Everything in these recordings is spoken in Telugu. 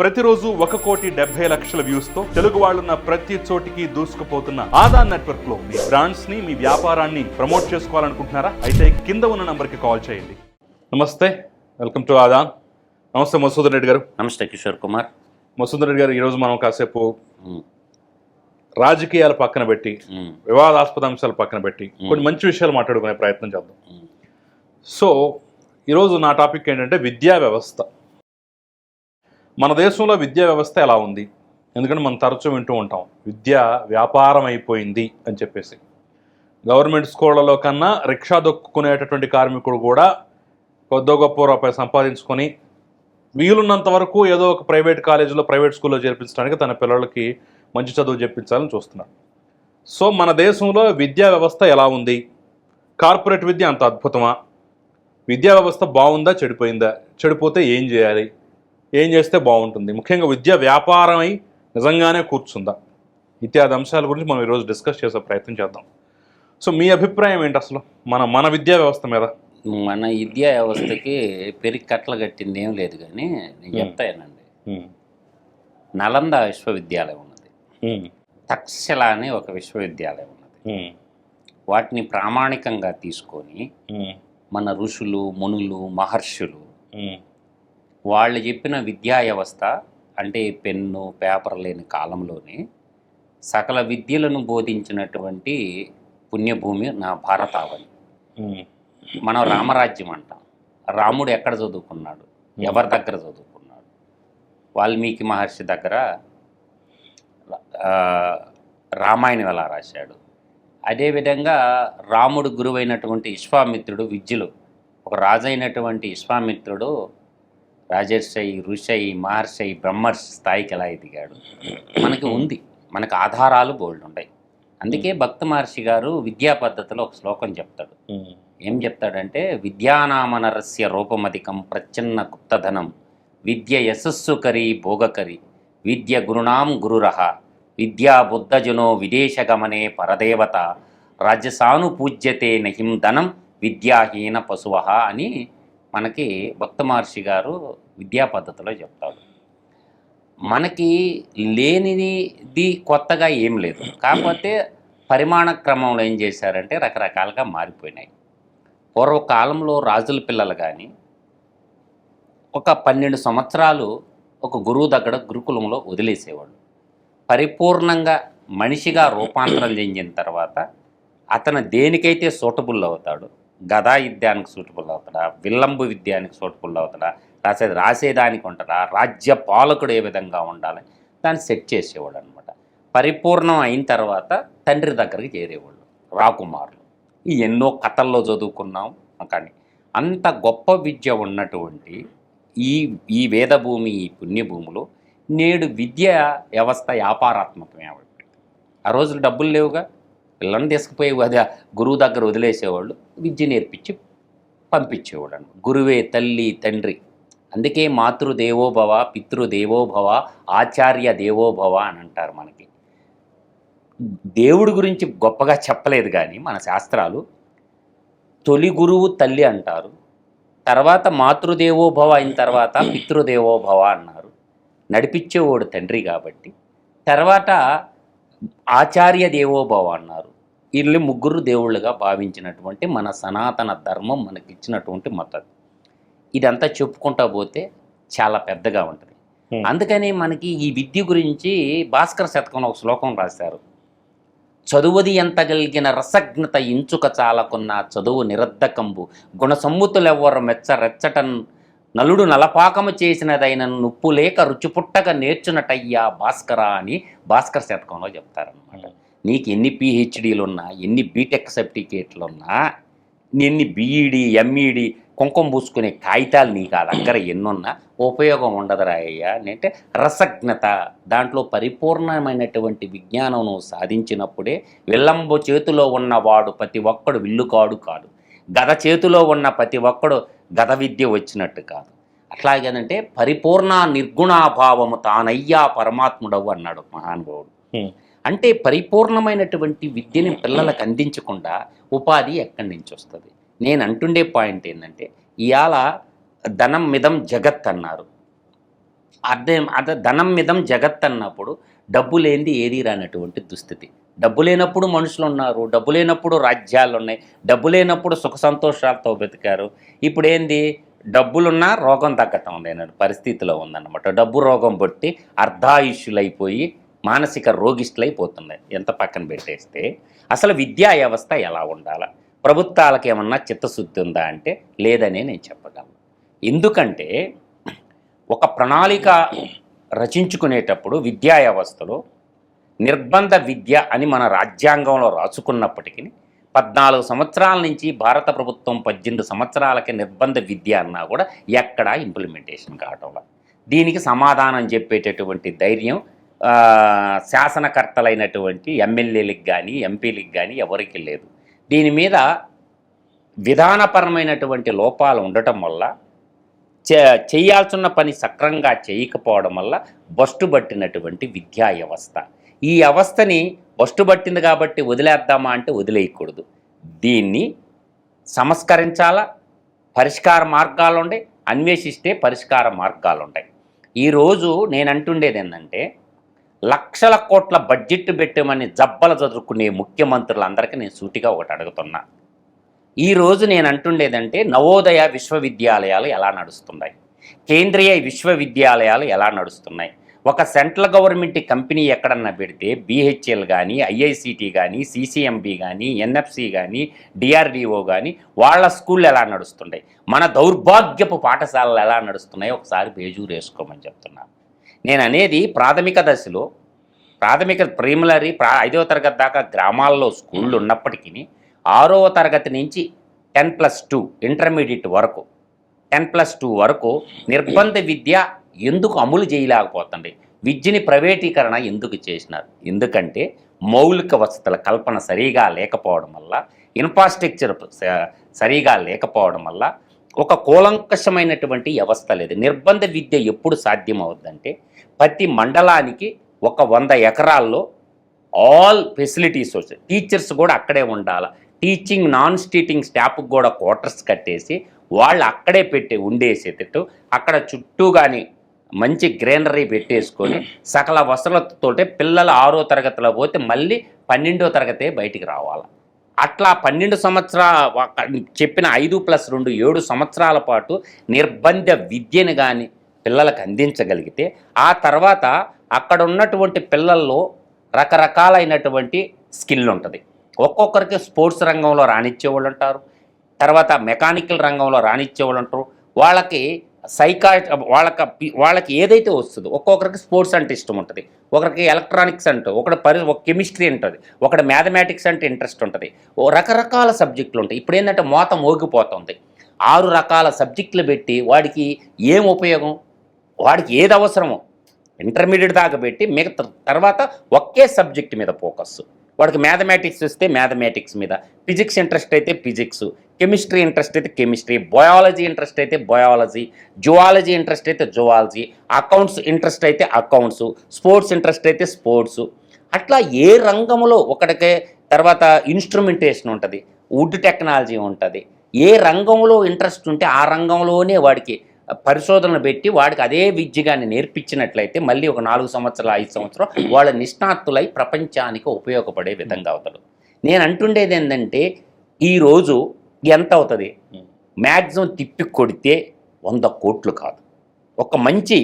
ప్రతిరోజు 1,70,00,000 వ్యూస్ తో తెలుగు వాళ్ళున్న ప్రతి చోటికి దూసుకుపోతున్న ఆదాన్ నెట్వర్క్ లో మీ బ్రాండ్స్ ని మీ వ్యాపారాన్ని ప్రమోట్ చేసుకోవాలనుకుంటున్నారా? అయితే కింద ఉన్న నంబర్ కి కాల్ చేయండి. నమస్తే, వెల్కమ్ టు ఆదాన్. నమస్తే మసూదన్ రెడ్డి గారు. నమస్తే కిషోర్ కుమార్. మసూదన్ రెడ్డి గారు, ఈరోజు మనం కాసేపు రాజకీయాలు పక్కన పెట్టి, వివాదాస్పద అంశాలు పక్కన పెట్టి కొన్ని మంచి విషయాలు మాట్లాడుకునే ప్రయత్నం చేద్దాం. సో ఈరోజు నా టాపిక్ ఏంటంటే విద్యా వ్యవస్థ. మన దేశంలో విద్యా వ్యవస్థ ఎలా ఉంది? ఎందుకంటే మనం తరచూ వింటూ ఉంటాం విద్య వ్యాపారం అయిపోయింది అని చెప్పేసి. గవర్నమెంట్ స్కూళ్ళలో కన్నా రిక్షా దొక్కునేటటువంటి కార్మికుడు కూడా కొద్దో గొప్ప రూపాయి సంపాదించుకొని వీలున్నంత వరకు ఏదో ఒక ప్రైవేట్ కాలేజీలో, ప్రైవేట్ స్కూల్లో చేర్పించడానికి తన పిల్లలకి మంచి చదువు చెప్పించాలని చూస్తున్నారు. సో మన దేశంలో విద్యా వ్యవస్థ ఎలా ఉంది? కార్పొరేట్ విద్య అంత అద్భుతమా? విద్యా వ్యవస్థ బాగుందా, చెడిపోయిందా? చెడిపోతే ఏం చేయాలి? ఏం చేస్తే బాగుంటుంది? ముఖ్యంగా విద్య వ్యాపారమై నిజంగానే కూర్చుందా? ఇత్యాది అంశాల గురించి మనం ఈరోజు డిస్కస్ చేసే ప్రయత్నం చేద్దాం. సో మీ అభిప్రాయం ఏంటి అసలు మన విద్యా వ్యవస్థ మీద? మన విద్యా వ్యవస్థకి పెరిగి కట్టలు కట్టింది ఏం లేదు, కానీ నేను చెప్తానండి. నలంద విశ్వవిద్యాలయం ఉన్నది, తక్షశిల అని ఒక విశ్వవిద్యాలయం ఉన్నది. వాటిని ప్రామాణికంగా తీసుకొని మన ఋషులు, మునులు, మహర్షులు వాళ్ళు చెప్పిన విద్యా వ్యవస్థ అంటే పెన్ను, పేపర్ లేని కాలంలోనే సకల విద్యలను బోధించినటువంటి పుణ్యభూమి నా భారతావని. మనం రామరాజ్యం అంటాం. రాముడు ఎక్కడ చదువుకున్నాడు? ఎవరి దగ్గర చదువుకున్నాడు? వాల్మీకి మహర్షి దగ్గర రామాయణం ఎలా రాశాడు? అదేవిధంగా రాముడు గురువైనటువంటి విశ్వామిత్రుడు విద్యలు, ఒక రాజైనటువంటి విశ్వామిత్రుడు రాజర్షి, ఋషి, మహర్షి, బ్రహ్మర్షి స్థాయికి ఎలా ఎదిగాడు మనకి ఉంది. మనకు ఆధారాలు బోల్డ్ ఉంటాయి. అందుకే భక్త మహర్షి గారు విద్యా పద్ధతిలో ఒక శ్లోకం చెప్తాడు. ఏం చెప్తాడంటే, విద్యానామనరస్య రూపమధికం ప్రచ్ఛన్న గుప్తధనం విద్య యశస్సుకరి భోగకరి విద్య గురుణాం గురురహ విద్యా బుద్ధజనో విదేశగమనే పరదేవత రాజసానుపూజ్యతే నహిం ధనం విద్యాహీన పశువహ అని మనకి భక్త మహర్షి గారు విద్యా పద్ధతిలో చెప్తాడు. మనకి లేనిది కొత్తగా ఏం లేదు, కాకపోతే పరిమాణ క్రమంలో ఏం చేశారంటే రకరకాలుగా మారిపోయినాయి. పూర్వకాలంలో రాజుల పిల్లలు కానీ ఒక 12 సంవత్సరాలు ఒక గురువు దగ్గర గురుకులంలో వదిలేసేవాళ్ళు. పరిపూర్ణంగా మనిషిగా రూపాంతరం చెందిన తర్వాత అతను దేనికైతే సూటబుల్ అవుతాడు, గదా యుద్ధానికి సూటబుల్ అవుతాడా, విల్లంబు విద్యానికి సూటబుల్ అవుతాడా, రాసేదానికి ఉంటాడా, రాజ్య పాలకుడు ఏ విధంగా ఉండాలి, దాన్ని సెట్ చేసేవాడు అనమాట. పరిపూర్ణం అయిన తర్వాత తండ్రి దగ్గరికి చేరేవాళ్ళు రాకుమారులు. ఈ ఎన్నో కథల్లో చదువుకున్నాం. కానీ అంత గొప్ప విద్య ఉన్నటువంటి ఈ వేదభూమి, ఈ పుణ్యభూములు నేడు విద్యా వ్యవస్థ వ్యాపారాత్మకమే అయిపోయింది. ఆ రోజులు డబ్బులు లేవుగా, పిల్లల్ని తీసుకుపోయి అదే గురువు దగ్గర వదిలేసేవాళ్ళు, విద్య నేర్పించి పంపించేవాడు అనమాట. గురువే తల్లి, తండ్రి. అందుకే మాతృదేవోభవ, పితృదేవోభవ, ఆచార్య దేవోభవ అని అంటారు. మనకి దేవుడి గురించి గొప్పగా చెప్పలేదు కానీ మన శాస్త్రాలు తొలి గురువు తల్లి అంటారు, తర్వాత మాతృదేవోభవ అయిన తర్వాత పితృదేవోభవ అన్నారు, నడిపించేవాడు తండ్రి కాబట్టి. తర్వాత ఆచార్య దేవోభవ అన్నారు. వీళ్ళు ముగ్గురు దేవుళ్ళుగా భావించినటువంటి మన సనాతన ధర్మం మనకిచ్చినటువంటి మద్దతు. ఇదంతా చెప్పుకుంటా పోతే చాలా పెద్దగా ఉంటుంది. అందుకని మనకి ఈ విద్య గురించి భాస్కర శతకంలో ఒక శ్లోకం రాశారు. చదువుది ఎంత కలిగిన రసజ్ఞత ఇంచుక చాలకున్న చదువు నిరర్ధకంబు గుణసమ్ముతులెవ్వరు రెచ్చటన్ నలుడు నలపాకము చేసినదైన నుప్పు లేక రుచిపుట్టగా నేర్చునటయ్యా భాస్కర అని భాస్కర శతకంలో చెప్తారనమాట. నీకు ఎన్ని పిహెచ్డీలు ఉన్నా, ఎన్ని బీటెక్ సర్టిఫికేట్లు ఉన్నా, ఎన్ని బీఈడి, ఎంఈడి కుంకుమ పూసుకునే కాగితాలు నీకు ఆ దగ్గర ఎన్నున్నా ఉపయోగం ఉండదురా అయ్యా అంటే రసజ్ఞత, దాంట్లో పరిపూర్ణమైనటువంటి విజ్ఞానం నువ్వు సాధించినప్పుడే. విల్లంబు చేతిలో ఉన్నవాడు ప్రతి ఒక్కడు విల్లుకాడు కాదు, గద చేతిలో ఉన్న ప్రతి ఒక్కడు గద విద్య వచ్చినట్టు కాదు. అట్లాగేనంటే పరిపూర్ణ నిర్గుణాభావము తానయ్యా పరమాత్ముడవు అన్నాడు మహానుభావుడు. అంటే పరిపూర్ణమైనటువంటి విద్యని పిల్లలకు అందించకుండా ఉపాధి ఎక్కడి నుంచి వస్తుంది? నేను అంటుండే పాయింట్ ఏంటంటే, ఇవాళ ధనం మిదం జగత్ అన్నారు. అదే ధనం మిదం జగత్ అన్నప్పుడు డబ్బు లేనిది ఏది రానటువంటి దుస్థితి. డబ్బు లేనప్పుడు మనుషులు ఉన్నారు, డబ్బు లేనప్పుడు రాజ్యాలు ఉన్నాయి, డబ్బు లేనప్పుడు సుఖ సంతోషాలతో బతికారు. ఇప్పుడు ఏంది, డబ్బులున్నా రోగం తగ్గటం లేని పరిస్థితిలో ఉందన్నమాట. డబ్బు రోగం బట్టి అర్ధాయుష్యులైపోయి మానసిక రోగిష్ఠులైపోతున్నాయి. ఎంత పక్కన పెట్టేస్తే అసలు విద్యా వ్యవస్థ ఎలా ఉండాలా, ప్రభుత్వాలకు ఏమన్నా చిత్తశుద్ధి ఉందా అంటే లేదనే నేను చెప్పగలను. ఎందుకంటే ఒక ప్రణాళిక రచించుకునేటప్పుడు విద్యా వ్యవస్థలో నిర్బంధ విద్య అని మన రాజ్యాంగంలో రాసుకున్నప్పటికీ 14 సంవత్సరాల నుంచి భారత ప్రభుత్వం 18 సంవత్సరాలకి నిర్బంధ విద్య అన్నా కూడా ఎక్కడా ఇంప్లిమెంటేషన్ కావటంలా. దీనికి సమాధానం చెప్పేటటువంటి ధైర్యం శాసనకర్తలైనటువంటి ఎమ్మెల్యేలకు కానీ ఎంపీలకు కానీ ఎవరికి లేదు. దీని మీద విధానపరమైనటువంటి లోపాలు ఉండటం వల్ల చేయాల్సిన పని సక్రంగా చేయకపోవడం వల్ల బస్టుబట్టినటువంటి విద్యా వ్యవస్థ. ఈ వ్యవస్థని బస్టుబట్టింది కాబట్టి వదిలేద్దామా అంటే వదిలేయకూడదు. దీన్ని సంస్కరించాలా, పరిష్కార మార్గాలు ఉంటాయి, అన్వేషిస్తే పరిష్కార మార్గాలు ఉంటాయి. ఈరోజు నేను అంటుండేది ఏంటంటే, లక్షల కోట్ల బడ్జెట్ పెట్టమని జబ్బలు చదువుకునే ముఖ్యమంత్రులందరికీ నేను సూటిగా ఒకటి అడుగుతున్నా. ఈరోజు నేను అంటుండేదంటే, నవోదయ విశ్వవిద్యాలయాలు ఎలా నడుస్తున్నాయి, కేంద్రీయ విశ్వవిద్యాలయాలు ఎలా నడుస్తున్నాయి. ఒక సెంట్రల్ గవర్నమెంట్ కంపెనీ ఎక్కడన్నా పెడితే BHEL కానీ, IICT కానీ, CCMB కానీ, NFC కానీ, DRDO కానీ వాళ్ళ స్కూళ్ళు ఎలా నడుస్తున్నాయి, మన దౌర్భాగ్యపు పాఠశాలలు ఎలా నడుస్తున్నాయో ఒకసారి బేజూరు వేసుకోమని చెప్తున్నాను. నేను అనేది ప్రాథమిక దశలో, ప్రైమరీ 5వ తరగతి దాకా గ్రామాల్లో స్కూళ్ళు ఉన్నప్పటికీ 6వ తరగతి నుంచి 10+2 ఇంటర్మీడియట్ వరకు 10+2 వరకు నిర్బంధ విద్య ఎందుకు అమలు చేయలేకపోతుంది, విద్యని ప్రైవేటీకరణ ఎందుకు చేసినారు? ఎందుకంటే మౌలిక వసతుల కల్పన సరిగా లేకపోవడం వల్ల, ఇన్ఫ్రాస్ట్రక్చర్ సరిగా లేకపోవడం వల్ల ఒక కూలంకషమైనటువంటి వ్యవస్థ లేదు. నిర్బంధ విద్య ఎప్పుడు సాధ్యమవుద్దంటే ప్రతి మండలానికి ఒక 100 ఎకరాల్లో ఆల్ ఫెసిలిటీస్ వస్తాయి, టీచర్స్ కూడా అక్కడే ఉండాలి, టీచింగ్ నాన్ టీచింగ్ స్టాఫ్కి కూడా క్వార్టర్స్ కట్టేసి వాళ్ళు అక్కడే ఉండేసేటట్టు అక్కడ చుట్టూ కానీ మంచి గ్రీనరీ పెట్టేసుకొని సకల వసతులతోటే పిల్లలు 6వ తరగతిలో పోతే మళ్ళీ 12వ తరగతే బయటికి రావాలి. అట్లా 12 సంవత్సరాలు చెప్పిన 5+2 7 సంవత్సరాల పాటు నిర్బంధ విద్యను కానీ పిల్లలకు అందించగలిగితే ఆ తర్వాత అక్కడ ఉన్నటువంటి పిల్లల్లో రకరకాలైనటువంటి స్కిల్ ఉంటుంది. ఒక్కొక్కరికి స్పోర్ట్స్ రంగంలో రాణించేవాళ్ళు ఉంటారు, తర్వాత మెకానికల్ రంగంలో రాణించేవాళ్ళు ఉంటారు. వాళ్ళకి వాళ్ళకి ఏదైతే వస్తుందో, ఒక్కొక్కరికి స్పోర్ట్స్ అంటే ఇష్టం ఉంటుంది, ఒకరికి ఎలక్ట్రానిక్స్ అంటే, ఒక కెమిస్ట్రీ ఉంటుంది, ఒకటి మ్యాథమెటిక్స్ అంటే ఇంట్రెస్ట్ ఉంటుంది, రకరకాల సబ్జెక్టులు ఉంటాయి. ఇప్పుడు ఏంటంటే మోత మోగిపోతుంది. 6 రకాల సబ్జెక్టులు పెట్టి వాడికి ఏం ఉపయోగం, వాడికి ఏది అవసరమో ఇంటర్మీడియట్ దాకా పెట్టి మిగతా తర్వాత ఒకే సబ్జెక్ట్ మీద ఫోకస్. వాడికి మ్యాథమెటిక్స్ వస్తే మ్యాథమెటిక్స్ మీద, ఫిజిక్స్ ఇంట్రెస్ట్ అయితే ఫిజిక్స్, కెమిస్ట్రీ ఇంట్రెస్ట్ అయితే కెమిస్ట్రీ, బయాలజీ ఇంట్రెస్ట్ అయితే బయాలజీ, జువాలజీ ఇంట్రెస్ట్ అయితే జువాలజీ, అకౌంట్స్ ఇంట్రెస్ట్ అయితే అకౌంట్స్, స్పోర్ట్స్ ఇంట్రెస్ట్ అయితే స్పోర్ట్స్. అట్లా ఏ రంగంలో ఒకటికే, తర్వాత ఇన్స్ట్రుమెంటేషన్ ఉంటుంది, వుడ్ టెక్నాలజీ ఉంటుంది. ఏ రంగంలో ఇంట్రెస్ట్ ఉంటే ఆ రంగంలోనే వాడికి పరిశోధనలు పెట్టి వాడికి అదే విద్యగాన్ని నేర్పించినట్లయితే మళ్ళీ ఒక 4 సంవత్సరాలు 5 సంవత్సరాలు వాళ్ళ నిష్ణాతులై ప్రపంచానికి ఉపయోగపడే విధంగా అవుతాడు. నేను అంటుండేది ఏంటంటే, ఈరోజు ఎంత అవుతుంది, మ్యాక్సిమం తిప్పి కొడితే 100 కోట్లు కాదు. ఒక మంచి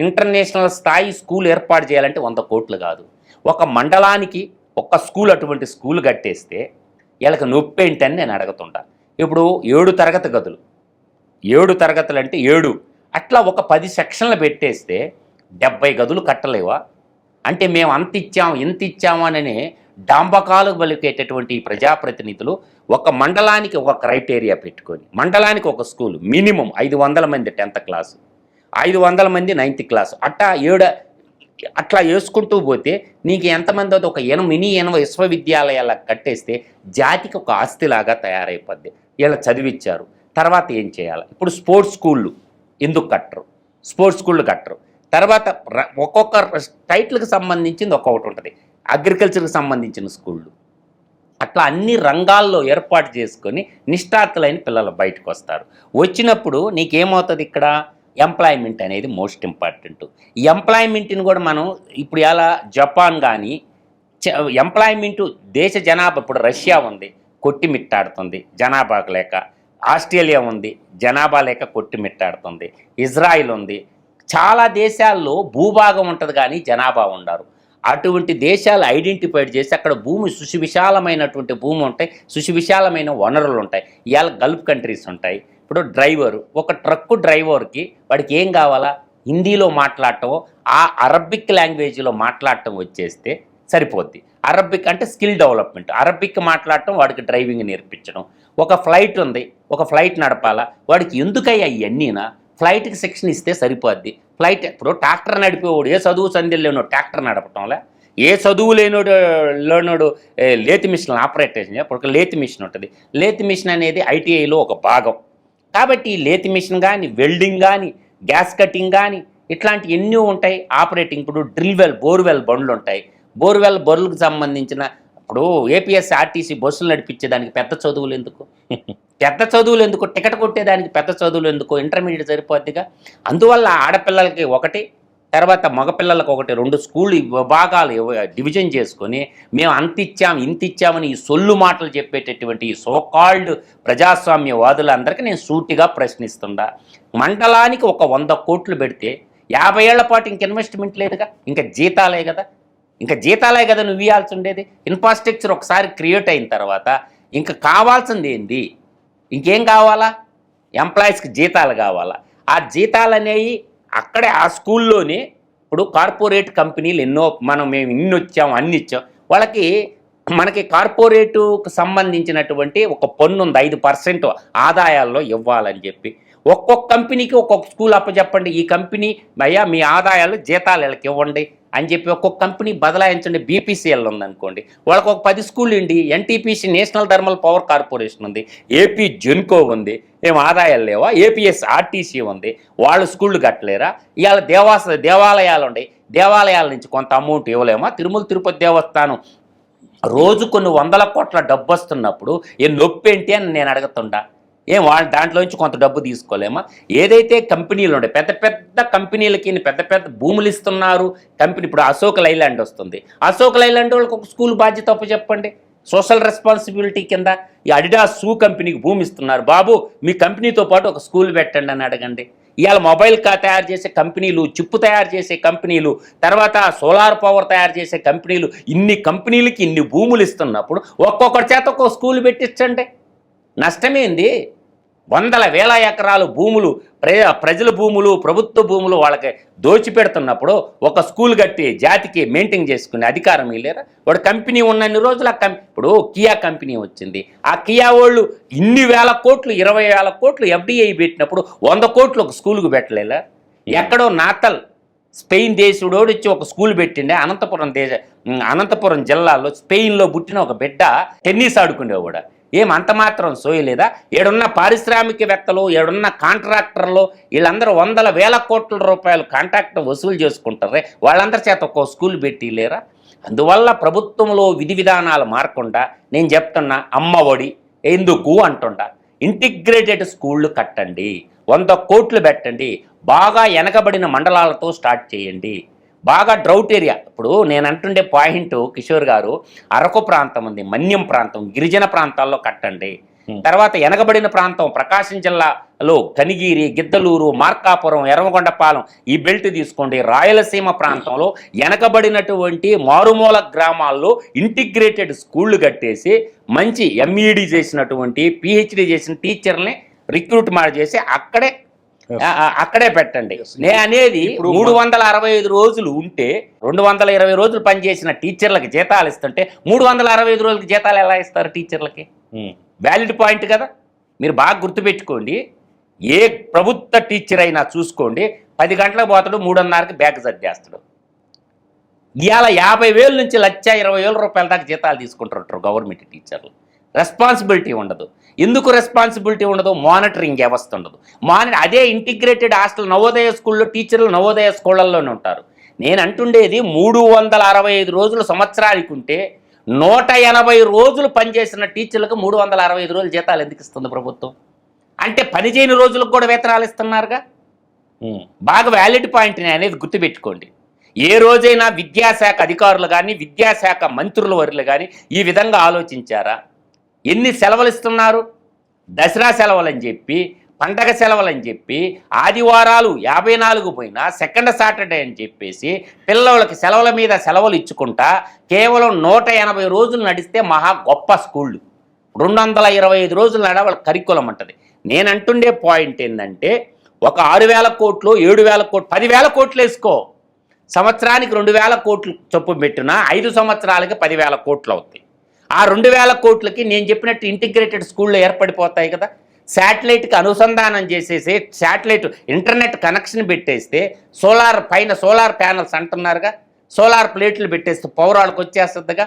ఇంటర్నేషనల్ స్థాయి స్కూల్ ఏర్పాటు చేయాలంటే 100 కోట్లు కాదు. ఒక మండలానికి ఒక స్కూల్, అటువంటి స్కూల్ కట్టేస్తే వీళ్ళకి నొప్పి ఏంటని నేను అడుగుతుంటా. ఇప్పుడు 7 తరగతి గదులు, 7 తరగతులు అంటే 7, అట్లా ఒక 10 సెక్షన్లు పెట్టేస్తే 70 గదులు కట్టలేవా? అంటే మేము అంత ఇచ్చాము ఇంత ఇచ్చాము అని డాంబకాలు పలికేటటువంటి ప్రజాప్రతినిధులు ఒక మండలానికి ఒక క్రైటీరియా పెట్టుకొని, మండలానికి ఒక స్కూల్, మినిమం 500 మంది 10th క్లాసు, 500 మంది 9th క్లాసు, అట్లా వేసుకుంటూ పోతే నీకు ఎంతమంది అవుతుంది? ఒక మినీ 80 విశ్వవిద్యాలయాలకు కట్టేస్తే జాతికి ఒక ఆస్తిలాగా తయారైపోద్ది. వీళ్ళు చదివిచ్చారు, తర్వాత ఏం చేయాలి? ఇప్పుడు స్పోర్ట్స్ స్కూళ్ళు ఎందుకు కట్టరు? స్పోర్ట్స్ స్కూళ్ళు కట్టరు. తర్వాత ఒక్కొక్క టైటిల్కి సంబంధించింది ఒక్కొక్కటి ఉంటుంది, అగ్రికల్చర్కి సంబంధించిన స్కూళ్ళు. అట్లా అన్ని రంగాల్లో ఏర్పాటు చేసుకొని నిష్ఠాతులైన పిల్లలు బయటకు వస్తారు. వచ్చినప్పుడు నీకేమవుతుంది, ఇక్కడ ఎంప్లాయ్మెంట్ అనేది మోస్ట్ ఇంపార్టెంట్. ఈ ఎంప్లాయ్మెంట్ని కూడా మనం ఇప్పుడు ఎలా జపాన్ కానీ ఎంప్లాయ్మెంటు దేశ జనాభా ఇప్పుడు రష్యా ఉంది కొట్టిమిట్టాడుతుంది జనాభాకు లేక, ఆస్ట్రేలియా ఉంది జనాభా లేక కొట్టిమిట్టాడుతుంది, ఇజ్రాయిల్ ఉంది. చాలా దేశాల్లో భూభాగం ఉంటుంది కానీ జనాభా ఉండరు. అటువంటి దేశాలు ఐడెంటిఫైడ్ చేసి అక్కడ భూమి సువిశాలమైనటువంటి భూమి ఉంటాయి, సువిశాలమైన వనరులు ఉంటాయి. ఇవాళ గల్ఫ్ కంట్రీస్ ఉంటాయి. ఇప్పుడు డ్రైవరు, ఒక ట్రక్కు డ్రైవర్కి వాడికి ఏం కావాలా, హిందీలో మాట్లాడటం, ఆ అరబిక్ లాంగ్వేజ్లో మాట్లాడటం వచ్చేస్తే సరిపోద్ది. అరబిక్ అంటే స్కిల్ డెవలప్మెంట్, అరబిక్ మాట్లాడటం, వాడికి డ్రైవింగ్ నేర్పించడం. ఒక ఫ్లైట్ ఉంది, ఒక ఫ్లైట్ నడపాలా, వాడికి ఎందుకయ్యా ఇవన్నీనా, ఫ్లైట్కి శిక్షణ ఇస్తే సరిపోద్ది. ఫ్లైట్ ఇప్పుడు ట్రాక్టర్ నడిపేవాడు ఏ చదువు సంధ్యలు లేనోడు ట్రాక్టర్ నడపటంలా, ఏ చదువు లేనోడు లేతి మిషన్ ఆపరేటేషన్. ఇప్పుడు ఒక లేతి మిషన్ ఉంటుంది, లేతి మిషన్ అనేది ఐటీఐలో ఒక భాగం. కాబట్టి లేతి మిషన్ కానీ, వెల్డింగ్ కానీ, గ్యాస్ కటింగ్ కానీ, ఇట్లాంటి ఎన్నో ఉంటాయి ఆపరేటింగ్. ఇప్పుడు డ్రిల్ వెల్, బోర్వెల్ బండ్లు ఉంటాయి. బోర్వెల్ బరువులకు సంబంధించిన ఇప్పుడు ఏపీఎస్ ఆర్టీసీ బస్సులు నడిపించేదానికి పెద్ద చదువులు ఎందుకు, టికెట్ కొట్టేదానికి పెద్ద చదువులు ఎందుకు, ఇంటర్మీడియట్ సరిపోద్దిగా. అందువల్ల ఆడపిల్లలకి ఒకటి, తర్వాత మగపిల్లలకు ఒకటి, 2 స్కూల్ విభాగాలు డివిజన్ చేసుకొని మేము అంత ఇచ్చామని ఈ సొల్లు మాటలు చెప్పేటటువంటి ఈ సోకాల్డ్ ప్రజాస్వామ్యవాదులందరికీ నేను సూటిగా ప్రశ్నిస్తుండా. మండలానికి ఒక 100 కోట్లు పెడితే 50 ఏళ్ల పాటు ఇంక ఇన్వెస్ట్మెంట్ లేదుగా, ఇంకా జీతాలే కదా నువ్వు ఇవ్వాల్సి ఉండేది. ఇన్ఫ్రాస్ట్రక్చర్ ఒకసారి క్రియేట్ అయిన తర్వాత ఇంకా కావాల్సింది ఏంది, ఇంకేం కావాలా, ఎంప్లాయీస్కి జీతాలు కావాలా. ఆ జీతాలు అనేవి అక్కడే ఆ స్కూల్లోనే. ఇప్పుడు కార్పొరేట్ కంపెనీలు మేము ఇన్ని వచ్చాము అన్ని ఇచ్చాం, వాళ్ళకి మనకి కార్పొరేటుకు సంబంధించినటువంటి ఒక పన్ను ఉంది 5% ఆదాయాల్లో ఇవ్వాలని చెప్పి. ఒక్కొక్క కంపెనీకి ఒక్కొక్క స్కూల్ అప్పచెప్పండి, ఈ కంపెనీ అయ్యా మీ ఆదాయాలు జీతాలు వీళ్ళకి ఇవ్వండి అని చెప్పి ఒక్కొక్క కంపెనీ బదలాయించండి. బీపీసీఎల్ ఉందనుకోండి, వాళ్ళకి ఒక 10 స్కూళ్ళు ఉండి, NTPC national thermal power corporation ఉంది, ఏపీ జెన్కో ఉంది, ఏం ఆదాయాలు లేవా, ఏపీఎస్ ఆర్టీసీ ఉంది, వాళ్ళు స్కూళ్ళు కట్టలేరా. ఇవాళ దేవాలయాలు ఉన్నాయి, దేవాలయాల నుంచి కొంత అమౌంట్ ఇవ్వలేమా. తిరుమల తిరుపతి దేవస్థానం రోజు కొన్ని 100 కోట్ల డబ్బు వస్తున్నప్పుడు నొప్పి ఏంటి అని నేను అడుగుతుండా. వాళ్ళు దాంట్లోంచి కొంత డబ్బు తీసుకోలేమా. ఏదైతే కంపెనీలు ఉంటాయి, పెద్ద కంపెనీలకి పెద్ద భూములు ఇస్తున్నారు కంపెనీ. ఇప్పుడు అశోక్ లైలాండ్ వస్తుంది, అశోక్ లైలాండ్ వాళ్ళకి ఒక స్కూల్ బాధ్యత చెప్పండి, సోషల్ రెస్పాన్సిబిలిటీ కింద. ఈ అడిడాస్ షూ కంపెనీకి భూమి ఇస్తున్నారు, బాబు మీ కంపెనీతో పాటు ఒక స్కూల్ పెట్టండి అని అడగండి. ఇవాళ మొబైల్ తయారు చేసే కంపెనీలు, చిప్పు తయారు చేసే కంపెనీలు, తర్వాత సోలార్ పవర్ తయారు చేసే కంపెనీలు, ఇన్ని కంపెనీలకి ఇన్ని భూములు ఇస్తున్నప్పుడు ఒక్కొక్కరి చేత ఒక్కొక్క స్కూల్ పెట్టించండి. నష్టమేంది? 100,000 ఎకరాలు భూములు, ప్రజల భూములు, ప్రభుత్వ భూములు వాళ్ళకి దోచిపెడుతున్నప్పుడు ఒక స్కూల్ కట్టి జాతికి మెయింటైన్ చేసుకునే అధికారం లేరా. వాడు కంపెనీ ఉన్నన్ని రోజులు ఇప్పుడు కియా కంపెనీ వచ్చింది, ఆ కియా వాళ్ళు ఇన్ని వేల కోట్లు, 20,000 కోట్లు ఎఫ్డిఐ పెట్టినప్పుడు 100 కోట్లు ఒక స్కూల్కి పెట్టలేదా. ఎక్కడో నాతల్ స్పెయిన్ దేశుడోడు వచ్చి ఒక స్కూల్ పెట్టిండే అనంతపురం జిల్లాలో స్పెయిన్లో పుట్టిన ఒక బిడ్డ టెన్నిస్ ఆడుకునేవాడు. అంత మాత్రం సోయలేదా? ఏడున్న పారిశ్రామికవేత్తలు, ఏడున్న కాంట్రాక్టర్లు, వీళ్ళందరూ 100,000 కోట్ల రూపాయలు కాంట్రాక్ట్ వసూలు చేసుకుంటారే, వాళ్ళందరి చేత ఒక స్కూల్ పెట్టి లేరా. అందువల్ల ప్రభుత్వంలో విధి విధానాలు మారకుండా నేను చెప్తున్నా, అమ్మఒడి ఎందుకు అంటుండా, ఇంటిగ్రేటెడ్ స్కూళ్ళు కట్టండి, 100 కోట్లు పెట్టండి, బాగా వెనకబడిన మండలాలతో స్టార్ట్ చేయండి. బాగా డ్రౌట్ ఏరియా, ఇప్పుడు నేను అంటుండే పాయింట్ కిషోర్ గారు, అరకు ప్రాంతం ఉంది, మన్యం ప్రాంతం, గిరిజన ప్రాంతాల్లో కట్టండి. తర్వాత వెనకబడిన ప్రాంతం ప్రకాశం జిల్లాలో కనిగిరి, గిద్దలూరు, మార్కాపురం, ఎర్రగొండపాలెం ఈ బెల్ట్ తీసుకోండి. రాయలసీమ ప్రాంతంలో వెనకబడినటువంటి మారుమూల గ్రామాల్లో ఇంటిగ్రేటెడ్ స్కూళ్ళు కట్టేసి మంచి ఎంఈడి చేసినటువంటి, పిహెచ్డి చేసిన టీచర్ని రిక్రూట్ చేసి అక్కడే పెట్టండి. నేను అనేది 365 రోజులు ఉంటే 220 రోజులు పనిచేసిన టీచర్లకి జీతాలు ఇస్తుంటే 365 రోజులకి జీతాలు ఎలా ఇస్తారు టీచర్లకి? వ్యాలిడ్ పాయింట్ కదా. మీరు బాగా గుర్తుపెట్టుకోండి, ఏ ప్రభుత్వ టీచర్ అయినా చూసుకోండి, 10 గంటలకు పోతాడు, 3:30కి బ్యాగ్ సర్దేస్తాడు. ఇవాళ 50,000 నుంచి 1,20,000 రూపాయల దాకా జీతాలు తీసుకుంటుంటారు గవర్నమెంట్ టీచర్లు. రెస్పాన్సిబిలిటీ ఉండదు. ఎందుకు రెస్పాన్సిబిలిటీ ఉండదు? మానిటరింగ్ వ్యవస్థ ఉండదు. అదే ఇంటిగ్రేటెడ్ హాస్టల్, నవోదయ స్కూల్లో టీచర్లు నవోదయ స్కూళ్ళల్లోనే ఉంటారు. నేను అంటుండేది 365 రోజులు సంవత్సరానికి ఉంటే 180 రోజులు పనిచేసిన టీచర్లకు 365 రోజులు జీతాలు ఎందుకు ఇస్తుంది ప్రభుత్వం? అంటే పని చేయని రోజులకు కూడా వేతనాలు ఇస్తున్నారుగా. బాగా వ్యాలిడ్ పాయింట్ అనేది గుర్తుపెట్టుకోండి. ఏ రోజైనా విద్యాశాఖ అధికారులు కానీ విద్యాశాఖ మంత్రుల వర్యులు కానీ ఈ విధంగా ఆలోచించారా? ఎన్ని సెలవులు ఇస్తున్నారు? దసరా సెలవులని చెప్పి, పండగ సెలవులని చెప్పి, ఆదివారాలు 54 పోయినా సెకండ్ సాటర్డే అని చెప్పేసి పిల్లలకి సెలవుల మీద సెలవులు ఇచ్చుకుంటా కేవలం 180 రోజులు నడిస్తే మహా గొప్ప స్కూళ్ళు. 225 రోజులు నడవాళ్ళ కరికులం అంటది. నేను అంటుండే పాయింట్ ఏంటంటే, ఒక 6,000 కోట్లు, 7,000 కోట్లు, 10,000 కోట్లు వేసుకో, సంవత్సరానికి 2,000 కోట్లు చొప్పున పెట్టినా 5 సంవత్సరాలకి 10,000 కోట్లు అవుతాయి. ఆ 2,000 కోట్లకి నేను చెప్పినట్టు ఇంటిగ్రేటెడ్ స్కూళ్ళు ఏర్పడిపోతాయి కదా. శాటిలైట్కి అనుసంధానం చేసేసి శాటిలైట్ ఇంటర్నెట్ కనెక్షన్ పెట్టేస్తే సోలార్ ప్యానల్స్ అంటున్నారుగా, సోలార్ ప్లేట్లు పెట్టేస్తే పౌరాలకు వచ్చేస్తుందిగా.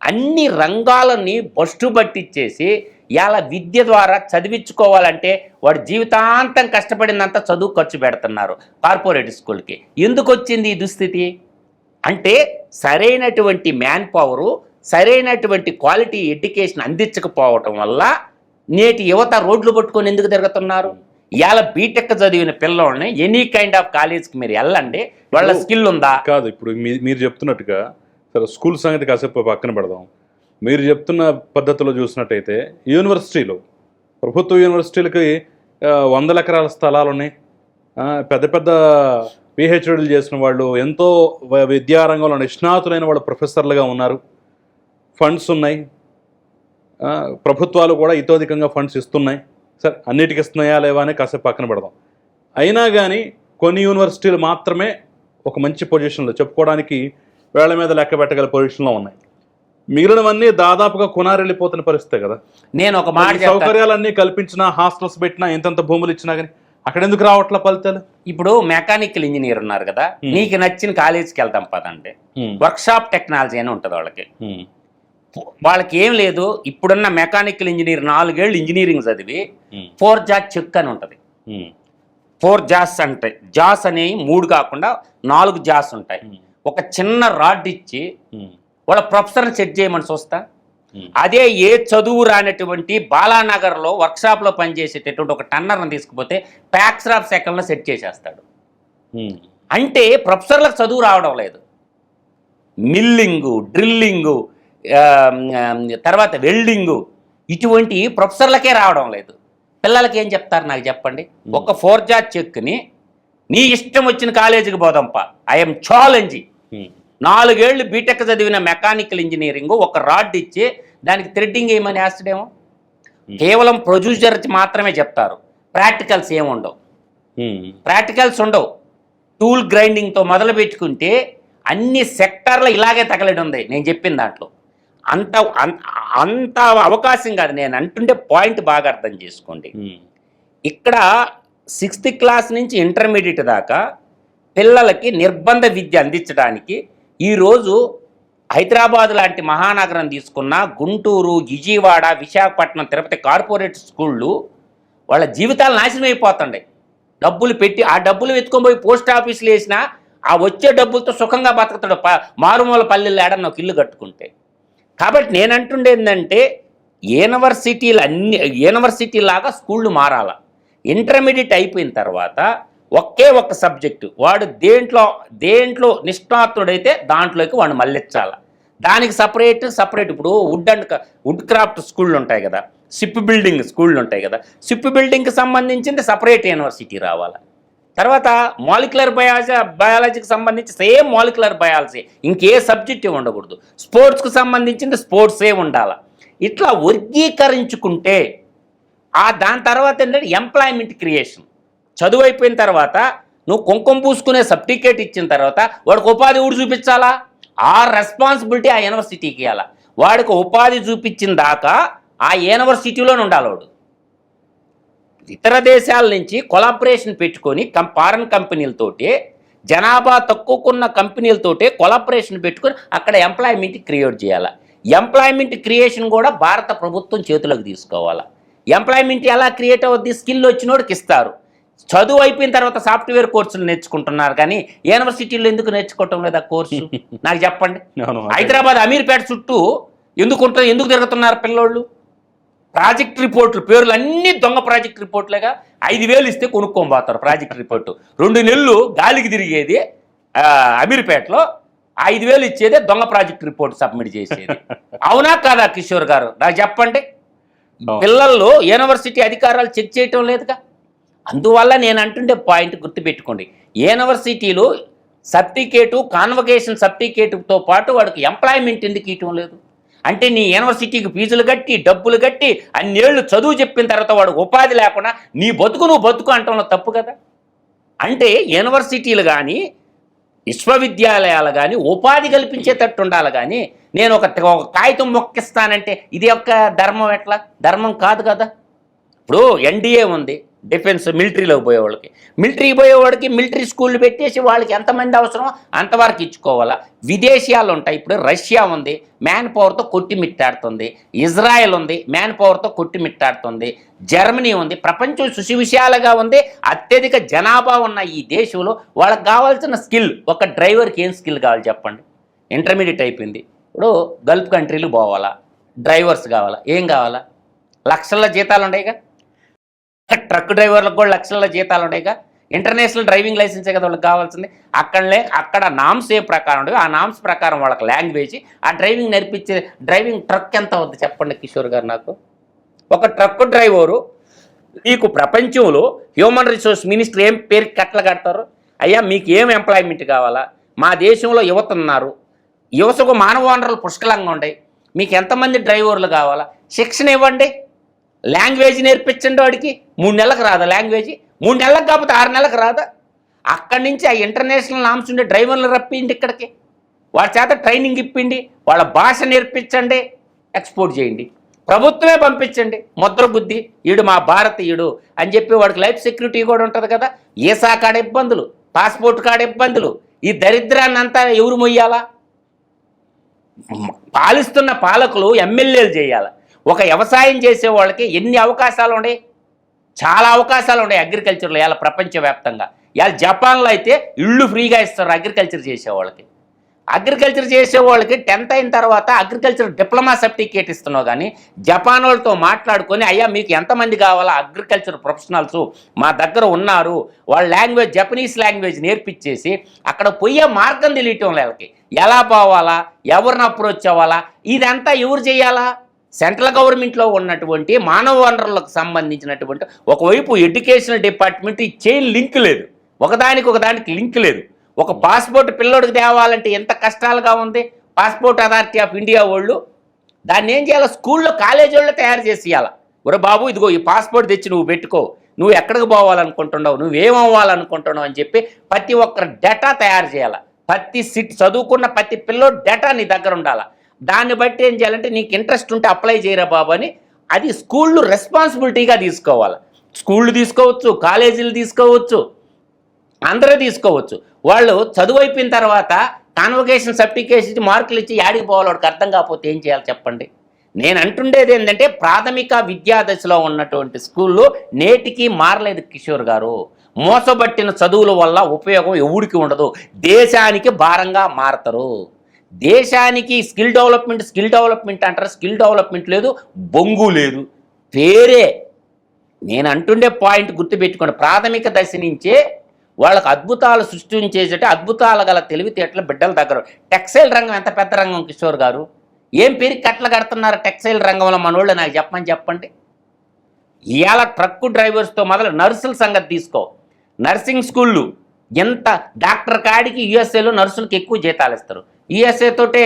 అన్ని రంగాలని బస్టు పట్టించేసి ఇలా విద్య ద్వారా చదివించుకోవాలంటే వాడు జీవితాంతం కష్టపడినంత చదువు ఖర్చు పెడుతున్నారు కార్పొరేట్ స్కూల్కి. ఎందుకు వచ్చింది ఈ దుస్థితి అంటే, సరైనటువంటి మ్యాన్ పవరు, సరైనటువంటి క్వాలిటీ ఎడ్యుకేషన్ అందించకపోవటం వల్ల నేటి యువత రోడ్లు పట్టుకొని ఎందుకు తిరుగుతున్నారు? ఇవాళ బీటెక్ చదివిన పిల్లల్ని ఎనీ కైండ్ ఆఫ్ కాలేజ్కి మీరు వెళ్ళండి, వాళ్ళ స్కిల్ ఉందా? కాదు, ఇప్పుడు మీరు చెప్తున్నట్టుగా సరే స్కూల్ సంగతి కాసేపు పక్కన పెడదాం. మీరు చెప్తున్న పద్ధతిలో చూసినట్టయితే యూనివర్సిటీలు, ప్రభుత్వ యూనివర్సిటీలకి 100 ఎకరాల స్థలాలు ఉన్నాయి. పెద్ద పెద్ద పిహెచ్డీలు చేసిన వాళ్ళు, ఎంతో విద్యారంగంలో నిష్ణాతులైన వాళ్ళు ప్రొఫెసర్లుగా ఉన్నారు. ఫండ్స్ ఉన్నాయి, ప్రభుత్వాలు కూడా ఇతోధికంగా ఫండ్స్ ఇస్తున్నాయి. సరే అన్నిటికీ ఇస్తున్నాయా లేవా అని కాసేపు పక్కన పెడదాం. అయినా కానీ కొన్ని యూనివర్సిటీలు మాత్రమే ఒక మంచి పొజిషన్లో చెప్పుకోవడానికి వేళ్ల మీద లెక్క పెట్టగల పొజిషన్లో ఉన్నాయి. మిగిలినవన్నీ దాదాపుగా కొనారెళ్ళిపోతున్న పరిస్థితే కదా. నేను ఒక మాట, సౌకర్యాలన్నీ కల్పించినా, హాస్టల్స్ పెట్టినా, ఎంతంత భూములు ఇచ్చినా కానీ అక్కడ ఎందుకు రావట్ల ఫలితాలు? ఇప్పుడు మెకానికల్ ఇంజనీర్ ఉన్నారు కదా, నీకు నచ్చిన కాలేజీకి వెళ్తాం పదంటే వర్క్షాప్ టెక్నాలజీ అని ఉంటుంది వాళ్ళకి. వాళ్ళకి ఏం లేదు, ఇప్పుడున్న మెకానికల్ ఇంజనీర్ 4 ఏళ్ళు ఇంజనీరింగ్ చదివి 4 జాస్ చెక్ అని ఉంటుంది. 4 జాస్ అంటే జాస్ అనేవి 3 కాకుండా 4 జాస్ ఉంటాయి. ఒక చిన్న రాడ్ ఇచ్చి వాళ్ళ ప్రొఫెసర్ని సెట్ చేయమని చూస్తా. అదే ఏ చదువు రానటువంటి బాలానగర్లో వర్క్షాప్లో పనిచేసేటటువంటి ఒక టన్నర్ని తీసుకుపోతే ప్యాక్స్ ఆఫ్ సెకండ్లో సెట్ చేసేస్తాడు. అంటే ప్రొఫెసర్లకు చదువు రావడం లేదు. మిల్లింగు, డ్రిల్లింగు, తర్వాత వెల్డింగు, ఇటువంటి ప్రొఫెసర్లకే రావడం లేదు. పిల్లలకి ఏం చెప్తారు నాకు చెప్పండి? ఒక 4 జాస్ చెక్ని నీ ఇష్టం వచ్చిన కాలేజీకి పోదాంపా, ఐఎమ్ ఛాలెంజ్. 4 ఏళ్ళు బీటెక్ చదివిన మెకానికల్ ఇంజనీరింగ్ ఒక రాడ్ ఇచ్చి దానికి థ్రెడ్డింగ్ ఏమని వేస్తాడేమో. కేవలం ప్రొడ్యూసర్ మాత్రమే చెప్తారు, ప్రాక్టికల్స్ ఏముండవు. ప్రాక్టికల్స్ ఉండవు. టూల్ గ్రైండింగ్తో మొదలు పెట్టుకుంటే అన్ని సెక్టార్లో ఇలాగే తగలడి ఉంది నేను చెప్పిన దాంట్లో. అంత అవకాశం కాదు. నేను అంటుండే పాయింట్ బాగా అర్థం చేసుకోండి. ఇక్కడ 6th క్లాస్ నుంచి ఇంటర్మీడియట్ దాకా పిల్లలకి నిర్బంధ విద్య అందించడానికి ఈరోజు హైదరాబాద్ లాంటి మహానగరం తీసుకున్న గుంటూరు, విజయవాడ, విశాఖపట్నం, తిరుపతి కార్పొరేట్ స్కూళ్ళు వాళ్ళ జీవితాలు నాశనం అయిపోతుండే. డబ్బులు పెట్టి ఆ డబ్బులు వెతుకొని పోయి పోస్ట్ ఆఫీసులు వేసినా ఆ వచ్చే డబ్బులతో సుఖంగా బతుకుతాడు మారుమూల పల్లెల్లో ఏడన్నా ఒక ఇల్లు కట్టుకుంటే. కాబట్టి నేను అంటుండే ఏంటంటే, యూనివర్సిటీ లాగా స్కూళ్ళు మారాల. ఇంటర్మీడియట్ అయిపోయిన తర్వాత ఒకే ఒక సబ్జెక్టు వాడు దేంట్లో నిష్ణాతుడైతే దాంట్లోకి వాడిని మళ్ళించాలి. దానికి సపరేట్ ఇప్పుడు వుడ్ క్రాఫ్ట్ స్కూళ్ళు ఉంటాయి కదా, షిప్ బిల్డింగ్ స్కూళ్ళు ఉంటాయి కదా, షిప్ బిల్డింగ్కి సంబంధించింది సపరేట్ యూనివర్సిటీ రావాలి. తర్వాత మాలిక్యులర్ బయాలజీకి సంబంధించి సేమ్ మాలిక్యులర్ బయాలజీ, ఇంకే సబ్జెక్ట్ ఉండకూడదు. స్పోర్ట్స్కి సంబంధించింది స్పోర్ట్సే ఉండాలి. ఇట్లా వర్గీకరించుకుంటే దాని తర్వాత ఏంటంటే ఎంప్లాయ్మెంట్ క్రియేషన్. చదువు అయిపోయిన తర్వాత నువ్వు కుంకుమ పూసుకునే సర్టిఫికేట్ ఇచ్చిన తర్వాత వాడికి ఉపాధి ఊడి చూపించాలా? ఆ రెస్పాన్సిబిలిటీ ఆ యూనివర్సిటీకి ఇవ్వాలా. వాడికి ఉపాధి చూపించిన దాకా ఆ యూనివర్సిటీలోనే ఉండాలి వాడు. ఇతర దేశాల నుంచి కొలాబరేషన్ పెట్టుకొని ఫారెన్ కంపెనీలతోటి, జనాభా తక్కువకున్న కంపెనీలతోటి కొలాబరేషన్ పెట్టుకొని అక్కడ ఎంప్లాయ్మెంట్ క్రియేట్ చేయాలి. ఎంప్లాయ్మెంట్ క్రియేషన్ కూడా భారత ప్రభుత్వం చేతులకు తీసుకోవాలి. ఎంప్లాయ్మెంట్ ఎలా క్రియేట్ అవుద్ది? స్కిల్ వచ్చినోడికి ఇస్తారు. చదువు అయిపోయిన తర్వాత సాఫ్ట్వేర్ కోర్సులు నేర్చుకుంటున్నారు, కానీ యూనివర్సిటీలో ఎందుకు నేర్చుకోవటం లేదా కోర్సు? నాకు చెప్పండి. హైదరాబాద్ అమీర్పేట చుట్టూ ఎందుకు తిరుగుతున్నారు పిల్లోళ్ళు? ప్రాజెక్ట్ రిపోర్ట్లు పేర్లు అన్నీ దొంగ ప్రాజెక్ట్ రిపోర్ట్లేగా. 5,000 ఇస్తే కొనుక్కొని పోతారు ప్రాజెక్ట్ రిపోర్టు. 2 నెలలు గాలికి తిరిగేది అమీర్పేటలో, 5,000 ఇచ్చేదే దొంగ ప్రాజెక్ట్ రిపోర్ట్ సబ్మిట్ చేసేది. అవునా కాదా కిషోర్ గారు, నాకు చెప్పండి. పిల్లల్లో యూనివర్సిటీ అధికారాలు చెక్ చేయటం లేదుగా. అందువల్ల నేను అంటుండే పాయింట్ గుర్తుపెట్టుకోండి, యూనివర్సిటీలు సర్టిఫికేటు కాన్వకేషన్ సర్టిఫికేటుతో పాటు వాడికి ఎంప్లాయ్మెంట్ ఎందుకు ఇవ్వటం లేదు అంటే, నీ యూనివర్సిటీకి ఫీజులు కట్టి డబ్బులు కట్టి అన్నేళ్ళు చదువు చెప్పిన తర్వాత వాడు ఉపాధి లేకుండా నీ బతుకు నువ్వు బతుకు అంటంలో తప్పు కదా. అంటే యూనివర్సిటీలు కానీ విశ్వవిద్యాలయాలు కానీ ఉపాధి కల్పించేటట్టు ఉండాలి. కానీ నేను ఒక కాగితం మొక్కిస్తానంటే ఇది ఒక ధర్మం, ఎట్లా ధర్మం కాదు కదా. ఇప్పుడు ఎన్డీఏ ఉంది, డిఫెన్స్ మిలిటరీలోకి పోయేవాళ్ళకి, మిలిటరీకి పోయేవాడికి మిలిటరీ స్కూళ్ళు పెట్టేసి వాళ్ళకి ఎంతమంది అవసరమో అంతవరకు ఇచ్చుకోవాలా. విదేశీయాలు ఉంటాయి, ఇప్పుడు రష్యా ఉంది, మ్యాన్ పవర్తో కొట్టిమిట్టాడుతుంది. ఇజ్రాయెల్ ఉంది, మ్యాన్ పవర్తో కొట్టిమిట్టాడుతుంది. జర్మనీ ఉంది, ప్రపంచం సువిశాలుగా ఉంది. అత్యధిక జనాభా ఉన్న ఈ దేశంలో వాళ్ళకి కావాల్సిన స్కిల్, ఒక డ్రైవర్కి ఏం స్కిల్ కావాలి చెప్పండి. ఇంటర్మీడియట్ అయిపోయింది, ఇప్పుడు గల్ఫ్ కంట్రీలు పోవాలా, డ్రైవర్స్ కావాలా, ఏం కావాలా? లక్షల జీతాలు ఉన్నాయిగా. ట్రక్ డ్రైవర్లకు కూడా లక్షల జీతాలు ఉన్నాయిగా. ఇంటర్నేషనల్ డ్రైవింగ్ లైసెన్సే కదా వాళ్ళకి కావాల్సింది. అక్కడ నామ్స్ ఏ ప్రకారం ఉండవు, ఆ నామ్స్ ప్రకారం వాళ్ళకి లాంగ్వేజ్, ఆ డ్రైవింగ్ నేర్పించే డ్రైవింగ్ ట్రక్ ఎంత అవుతుంది చెప్పండి కిషోర్ గారు నాకు. ఒక ట్రక్ డ్రైవరు మీకు ప్రపంచంలో హ్యూమన్ రిసోర్స్ మినిస్టర్ ఏం పేరు కట్టలు కడతారు? అయ్యా మీకు ఏం ఎంప్లాయ్మెంట్ కావాలా, మా దేశంలో యువత ఉన్నారు, యువతకు మానవ వనరులు పుష్కలంగా ఉన్నాయి, మీకు ఎంతమంది డ్రైవర్లు కావాలా, శిక్షణ ఇవ్వండి, లాంగ్వేజ్ నేర్పించండి. వాడికి 3 నెలలకు రాదా లాంగ్వేజ్? 3 నెలలకు కాకపోతే 6 నెలలకు రాదా? అక్కడి నుంచి ఆ ఇంటర్నేషనల్ నామ్స్ ఉండే డ్రైవర్లు రప్పిండి ఇక్కడికి, వాళ్ళ చేత ట్రైనింగ్ ఇప్పిండి, వాళ్ళ భాష నేర్పించండి, ఎక్స్పోర్ట్ చేయండి, ప్రభుత్వమే పంపించండి. ముద్ర బుద్ధి, ఈడు మా భారతీయుడు అని చెప్పి వాడికి లైఫ్ సెక్యూరిటీ కూడా ఉంటుంది కదా. వీసా కాడ ఇబ్బందులు, పాస్పోర్ట్ కాడ ఇబ్బందులు, ఈ దరిద్రాన్ని అంతా ఎవరు మొయ్యాలా? పాలిస్తున్న పాలకులు ఎమ్మెల్యేలు చేయాలి. ఒక వ్యవసాయం చేసే వాళ్ళకి ఎన్ని అవకాశాలు ఉన్నాయి, చాలా అవకాశాలు ఉన్నాయి అగ్రికల్చర్లో. ఇలా ప్రపంచవ్యాప్తంగా ఇలా జపాన్లో అయితే ఇళ్ళు ఫ్రీగా ఇస్తారు అగ్రికల్చర్ చేసేవాళ్ళకి. అగ్రికల్చర్ చేసేవాళ్ళకి 10th అయిన తర్వాత అగ్రికల్చర్ డిప్లొమా సర్టిఫికేట్ ఇస్తున్నావు. కానీ జపాన్ వాళ్ళతో మాట్లాడుకొని, అయ్యా మీకు ఎంతమంది కావాలా అగ్రికల్చర్ ప్రొఫెషనల్స్ మా దగ్గర ఉన్నారు, వాళ్ళ లాంగ్వేజ్ జపనీస్ లాంగ్వేజ్ నేర్పించేసి అక్కడ పోయే మార్గం తెలియటం వాళ్ళకి, ఎలా పోవాలా, ఎవరిని అప్రోచ్ అవ్వాలా, ఇదంతా ఎవరు చేయాలా? సెంట్రల్ గవర్నమెంట్లో ఉన్నటువంటి మానవ వనరులకు సంబంధించినటువంటి ఒకవైపు ఎడ్యుకేషనల్ డిపార్ట్మెంట్, ఈ చైన్ లింక్ లేదు, ఒకదానికి లింక్ లేదు. ఒక పాస్పోర్ట్ పిల్లోడికి తేవాలంటే ఎంత కష్టాలుగా ఉంది. పాస్పోర్ట్ అథారిటీ ఆఫ్ ఇండియా వాళ్ళు దాన్ని ఏం చేయాలి, స్కూల్లో కాలేజీ వాళ్ళు తయారు చేసి ఇవ్వాలి. ఒరే బాబు ఇదిగో ఈ పాస్పోర్ట్ తెచ్చి నువ్వు పెట్టుకో, నువ్వు ఎక్కడికి పోవాలనుకుంటున్నావు, నువ్వేమవ్వాలనుకుంటున్నావు అని చెప్పి ప్రతి ఒక్కరి డేటా తయారు చేయాలి. ప్రతి చదువుకున్న ప్రతి పిల్లోడు డేటా నీ దగ్గర ఉండాలి. దాన్ని బట్టి ఏం చేయాలంటే, నీకు ఇంట్రెస్ట్ ఉంటే అప్లై చేయరా బాబు అని అది స్కూళ్ళు రెస్పాన్సిబిలిటీగా తీసుకోవాలి. స్కూళ్ళు తీసుకోవచ్చు, కాలేజీలు తీసుకోవచ్చు, అందరూ తీసుకోవచ్చు. వాళ్ళు చదువు అయిపోయిన తర్వాత కాన్వకేషన్ సర్టిఫికేషన్ ఇచ్చి మార్కులు ఇచ్చి యాడికి పోవాలి, వాడికి అర్థం కాకపోతే ఏం చేయాలి చెప్పండి. నేను అంటుండేది ఏంటంటే, ప్రాథమిక విద్యా దశలో ఉన్నటువంటి స్కూళ్ళు నేటికి మారలేదు కిషోర్ గారు. మోసబట్టిన చదువుల వల్ల ఉపయోగం ఎవరికి ఉండదు, దేశానికి భారంగా మారతారు. దేశానికి స్కిల్ డెవలప్మెంట్ అంటారు, స్కిల్ డెవలప్మెంట్ లేదు, బొంగు లేదు, పేరే. నేను అంటుండే పాయింట్ గుర్తుపెట్టుకోండి, ప్రాథమిక దశ నుంచే వాళ్ళకు అద్భుతాలు సృష్టించేసే అద్భుతాలు గల తెలివితేటలు బిడ్డల దగ్గర. టెక్స్టైల్ రంగం ఎంత పెద్ద రంగం కిషోర్ గారు, ఏం పేరుకి కట్టలు కడుతున్నారు టెక్స్టైల్ రంగంలో మనోళ్ళు, నాకు చెప్పండి. ఇవాళ ట్రక్ డ్రైవర్స్తో మొదలు నర్సుల సంగతి తీసుకో, నర్సింగ్ స్కూళ్ళు ఎంత, డాక్టర్ కాడికి యుఎస్ఏలో నర్సులకు ఎక్కువ జీతాలు ఇస్తారు. యుఎస్ఏ తోటే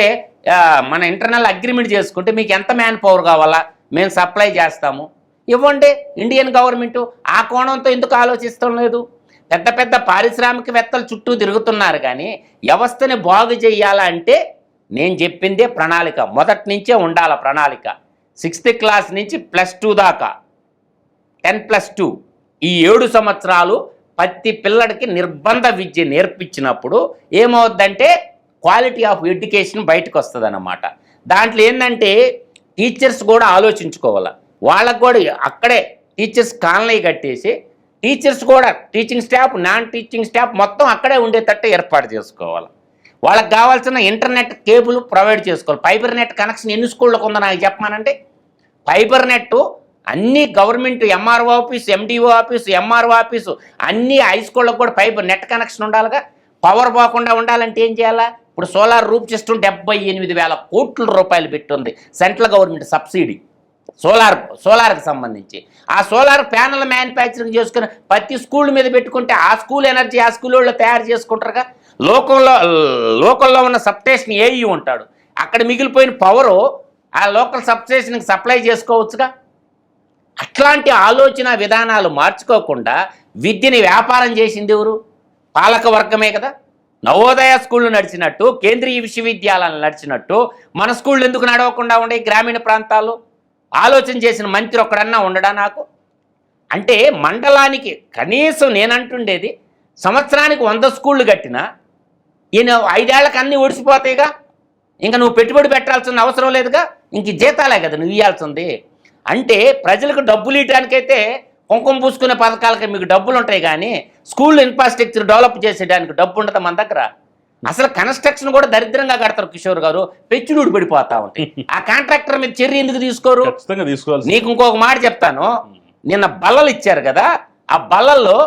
మన ఇంటర్నల్ అగ్రిమెంట్ చేసుకుంటే మీకు ఎంత మ్యాన్ పవర్ కావాలా మేము సప్లై చేస్తాము, ఇవ్వండి. ఇండియన్ గవర్నమెంట్ ఆ కోణంతో ఎందుకు ఆలోచిస్తడం లేదు? పెద్ద పెద్ద పారిశ్రామికవేత్తలు చుట్టూ తిరుగుతున్నారు, కానీ వ్యవస్థని బాగు చేయాలంటే నేను చెప్పిందే ప్రణాళిక, మొదటి నుంచే ఉండాల ప్రణాళిక. 6th క్లాస్ నుంచి +2 దాకా 10+2 ఈ 7 సంవత్సరాలు ప్రతి పిల్లడికి నిర్బంధ విద్య నేర్పించినప్పుడు ఏమవుద్దంటే క్వాలిటీ ఆఫ్ ఎడ్యుకేషన్ బయటకు వస్తుంది అన్నమాట. దాంట్లో ఏంటంటే టీచర్స్ కూడా ఆలోచించుకోవాలి, వాళ్ళకు కూడా అక్కడే టీచర్స్ కాలనీ కట్టేసి టీచర్స్ కూడా teaching staff, non teaching staff మొత్తం అక్కడే ఉండేటట్టు ఏర్పాటు చేసుకోవాలి. వాళ్ళకి కావాల్సిన ఇంటర్నెట్ కేబుల్ ప్రొవైడ్ చేసుకోవాలి. ఫైబర్ నెట్ కనెక్షన్ ఎన్ని స్కూళ్ళకు ఉందో నాకు చెప్పమానంటే ఫైబర్ నెట్ అన్ని government MRO office, MDO office, MRO office అన్ని హై స్కూళ్ళకు కూడా ఫైబర్ నెట్ కనెక్షన్ ఉండాలిగా. పవర్ పోకుండా ఉండాలంటే ఏం చేయాలా? ఇప్పుడు సోలార్ రూప్ సిస్టమ్ 78,000 కోట్ల రూపాయలు పెట్టుంది సెంట్రల్ గవర్నమెంట్ సబ్సిడీ సోలార్కి సంబంధించి. ఆ సోలార్ ప్యానల్ మ్యానుఫ్యాక్చరింగ్ చేసుకుని ప్రతి స్కూల్ మీద పెట్టుకుంటే ఆ స్కూల్ ఎనర్జీ ఆ స్కూల్ వాళ్ళు తయారు చేసుకుంటారుగా. లోకల్లో ఉన్న సబ్స్టేషన్ ఏఈ ఉంటాడు, అక్కడ మిగిలిపోయిన పవరు ఆ లోకల్ సబ్స్టేషన్కి సప్లై చేసుకోవచ్చుగా. అట్లాంటి ఆలోచన విధానాలు మార్చుకోకుండా విద్యని వ్యాపారం చేసింది ఎవరు? పాలక వర్గమే కదా. నవోదయ స్కూళ్ళు నడిచినట్టు, కేంద్రీయ విశ్వవిద్యాలయాలు నడిచినట్టు మన స్కూళ్ళు ఎందుకు నడవకుండా ఉండే? గ్రామీణ ప్రాంతాల్లో ఆలోచన చేసిన మంత్రి ఒక్కడన్నా ఉండడా నాకు? అంటే మండలానికి కనీసం నేనంటుండేది సంవత్సరానికి 100 స్కూళ్ళు కట్టినా ఈయన 5 ఏళ్లకు అన్నీ ఒడిసిపోతాయిగా. ఇంకా నువ్వు పెట్టుబడి పెట్టాల్సిన అవసరం లేదుగా, ఇంక జీతాలే కదా నువ్వు ఇవ్వాల్సింది. అంటే ప్రజలకు డబ్బులు ఇవ్వడానికైతే కుంకుమ పూసుకునే పథకాలకి మీకు డబ్బులు ఉంటాయి, కానీ స్కూల్ ఇన్ఫ్రాస్ట్రక్చర్ డెవలప్ చేసేయడానికి డబ్బు ఉండదు మన దగ్గర. అసలు కన్స్ట్రక్షన్ కూడా దరిద్రంగా కడతారు కిషోర్ గారు, పెచ్చునూడి పడిపోతా ఉంటాయి. ఆ కాంట్రాక్టర్ మీద చర్య ఎందుకు తీసుకోరు? నీకు ఇంకొక మాట చెప్తాను, నిన్న బల్లలు ఇచ్చారు కదా, ఆ బల్లల్లో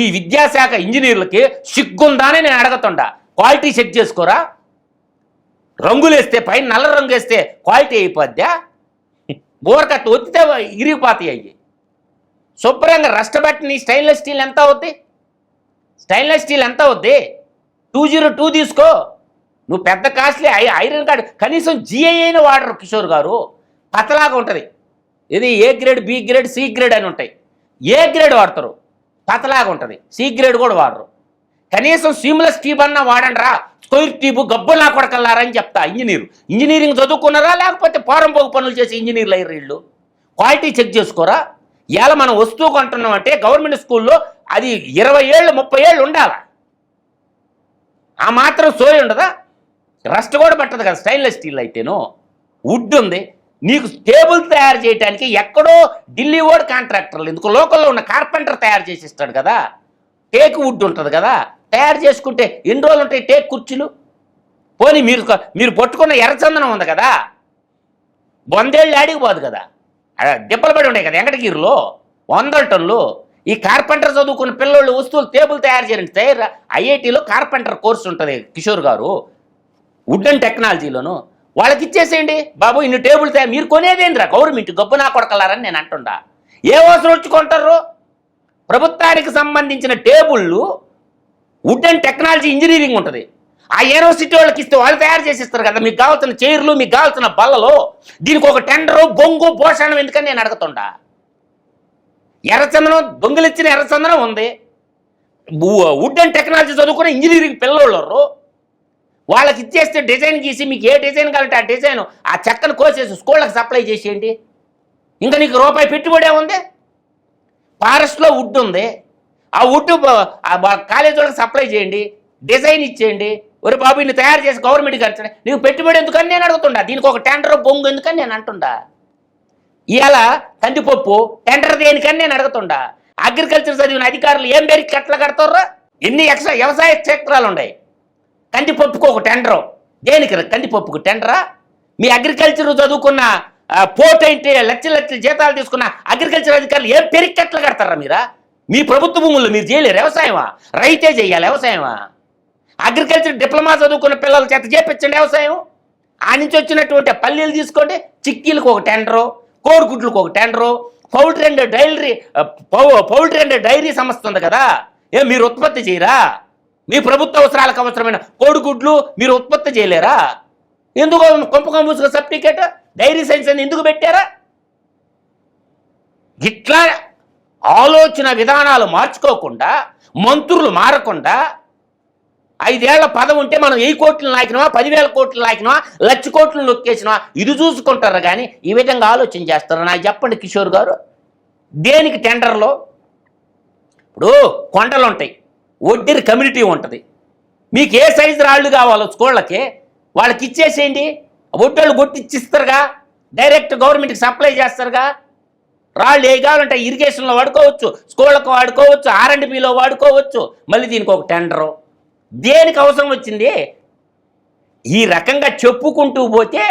ఈ విద్యాశాఖ ఇంజనీర్లకి సిగ్గుందానే నేను అడగతుండా. క్వాలిటీ చెక్ చేసుకోరా? రంగులు వేస్తే పైన నల్ల రంగు వేస్తే క్వాలిటీ అయిపోద్దా? బోరకట్టు ఒత్తితే ఇరిగిపోతాయి. అయ్యి శుభ్రంగా రష్టబట్టిన స్టెయిన్లెస్ స్టీల్ ఎంత అవుద్ది? స్టెయిన్లెస్ స్టీల్ ఎంత అవుద్ది? 202 తీసుకో. నువ్వు పెద్ద కాస్ట్లీ ఐరన్ కార్డు కనీసం జిఐ అయిన వాడరు కిషోర్ గారు. పతలాగా ఉంటుంది. ఇది A grade, B grade, C grade అని ఉంటాయి. ఏ గ్రేడ్ వాడతారు, పతలాగా ఉంటుంది. సి గ్రేడ్ కూడా వాడరు. కనీసం సీమ్లెస్ ట్యూబ్ అన్నా వాడండి రా. స్క్వేర్ ట్యూబ్ గబ్బులా కొడకల్లారని చెప్తా. ఇంజనీరింగ్ చదువుకున్నారా లేకపోతే పోరంపోగు పనులు చేసి ఇంజనీర్లు అయ్యారు వీళ్ళు? క్వాలిటీ చెక్ చేసుకోరా? ఇవాళ మనం వస్తువు కొంటున్నాం అంటే గవర్నమెంట్ స్కూల్లో అది 20 ఏళ్ళు 30 ఏళ్ళు ఉండాలా? ఆ మాత్రం సోయి ఉండదా? రస్ట్ కూడా పట్టదు కదా స్టెయిన్లెస్ స్టీల్ అయితేనో. వుడ్ ఉంది, నీకు టేబుల్ తయారు చేయడానికి ఎక్కడో ఢిల్లీ వాడు కాంట్రాక్టర్లు ఎందుకు, లోకల్లో ఉన్న కార్పెంటర్ తయారు చేసి ఇస్తాడు కదా. టేక్ వుడ్ ఉంటుంది కదా, తయారు చేసుకుంటే ఎన్ని రోజులు ఉంటాయి టేక్ కుర్చీలు? పోనీ మీరు పట్టుకున్న ఎర్రచందనం ఉంది కదా, 100 ఏళ్ళు ఆడిగిపోదు కదా, దెబ్బలు పడి ఉన్నాయి కదా వెంకటగిరిలో 100 టన్నులు. ఈ కార్పెంటర్ చదువుకున్న పిల్లలు వస్తువులు టేబుల్ తయారు చేయండి. ఐఐటీలో కార్పెంటర్ కోర్సు ఉంటుంది కిషోర్ గారు, వుడ్ అండ్ టెక్నాలజీలోను. వాళ్ళకి ఇచ్చేసేయండి బాబు, ఇన్ని టేబుల్ తయారు. మీరు కొనేదేంద్రా గవర్నమెంట్ గబ్బు నా కొడకలారని నేను అంటుండా. ఏ అవసరం వచ్చి కొంటారు? ప్రభుత్వానికి సంబంధించిన టేబుళ్ళు వుడ్ అండ్ టెక్నాలజీ ఇంజనీరింగ్ ఉంటుంది, ఆ యూనివర్సిటీ వాళ్ళకి ఇస్తే వాళ్ళు తయారు చేసి ఇస్తారు కదా. మీకు కావాల్సిన చైర్లు, మీకు కావాల్సిన బల్లలు, దీనికి ఒక టెండరు, బొంగు, పోషణం ఎందుకని నేను అడుగుతుండా. ఎర్రచందనం దొంగలిచ్చిన ఎర్రచందనం ఉంది. వుడ్ అండ్ టెక్నాలజీ చదువుకునే ఇంజనీరింగ్ పిల్లలు వాళ్ళకి ఇచ్చేస్తే డిజైన్ గీసి మీకు ఏ డిజైన్ కావాలంటే ఆ డిజైన్ ఆ చెక్కను కోసేసి స్కూళ్ళకి సప్లై చేసేయండి. ఇంకా నీకు రూపాయి పెట్టుబడే ఉంది. ఫారెస్ట్లో వుడ్ ఉంది, ఆ వుడ్ కాలేజ్ వాళ్ళకి సప్లై చేయండి, డిజైన్ ఇచ్చేయండి. ఒరే బాబు ఇన్ని తయారు చేసి గవర్నమెంట్కి ఖర్చు, నీకు పెట్టుబడి ఎందుకని నేను అడుగుతుండా. దీనికి ఒక టెండర్ బొంగు ఎందుకని నేను అంటుండా. ఇవాళ కందిపప్పు టెండర్ దేనికని నేను అడుగుతుండా. అగ్రికల్చర్ చదివిన అధికారులు ఏం పేరు కట్టలు కడతారా? ఎన్ని ఎక్స్ట్రా వ్యవసాయ క్షేత్రాలు ఉన్నాయి. కందిపప్పుకు ఒక టెండరు, దేనికి కందిపప్పుకు టెండరా? మీ అగ్రికల్చర్ చదువుకున్న పోర్ట్ అయితే లక్షల జీతాలు తీసుకున్న అగ్రికల్చర్ అధికారులు ఏం పెరిగి కట్టలు కడతారా మీరా? మీ ప్రభుత్వ భూముల్లో మీరు చేయలేరు వ్యవసాయమా? రైతే చేయాలి వ్యవసాయమా? అగ్రికల్చర్ డిప్లొమా చదువుకున్న పిల్లల చేత చేపించండి వ్యవసాయం. ఆ నుంచి వచ్చినటువంటి పల్లీలు తీసుకోండి, చిక్కీలకు ఒక టెండరు, కోడిగుడ్లకు ఒక టెండరు, పౌల్ట్రీ అండ్ డైరీ సంస్థ ఉంది కదా, ఏం మీరు ఉత్పత్తి చేయరా? మీ ప్రభుత్వ అవసరాలకు అవసరమైన కోడిగుడ్లు మీరు ఉత్పత్తి చేయలేరా? ఎందుకు కొంపకంబూసుగా సర్టిఫికేట్ డైరీ సైన్స్ అని ఎందుకు పెట్టారా? ఇట్లా ఆలోచన విధానాలు మార్చుకోకుండా, మంత్రులు మారకుండా, 5 ఏళ్ల పదవి ఉంటే మనం 1000 కోట్లు నాకినవా, 10,000 కోట్లు నాకినవా, 1,00,000 కోట్లు నొక్కేసినవా ఇది చూసుకుంటారు కానీ ఈ విధంగా ఆలోచన చేస్తారు. నాకు చెప్పండి కిషోర్ గారు, దేనికి టెండర్లో? ఇప్పుడు కొండలు ఉంటాయి, ఒడ్డెరి కమ్యూనిటీ ఉంటుంది, మీకు ఏ సైజు రాళ్ళు కావాలో స్కూళ్ళకి వాళ్ళకి ఇచ్చేసేయండి. ఒడ్డోళ్ళు కొట్టిచ్చిస్తారుగా, డైరెక్ట్ గవర్నమెంట్కి సప్లై చేస్తారుగా. రాళ్ళు ఏ కావాలంటే ఇరిగేషన్లో వాడుకోవచ్చు, స్కూళ్ళకు వాడుకోవచ్చు, R&Bలో వాడుకోవచ్చు. మళ్ళీ దీనికి ఒక టెండరు. దేనికి అవసరం వచ్చింది? ఈ రకంగా చెప్పుకుంటూ పోతే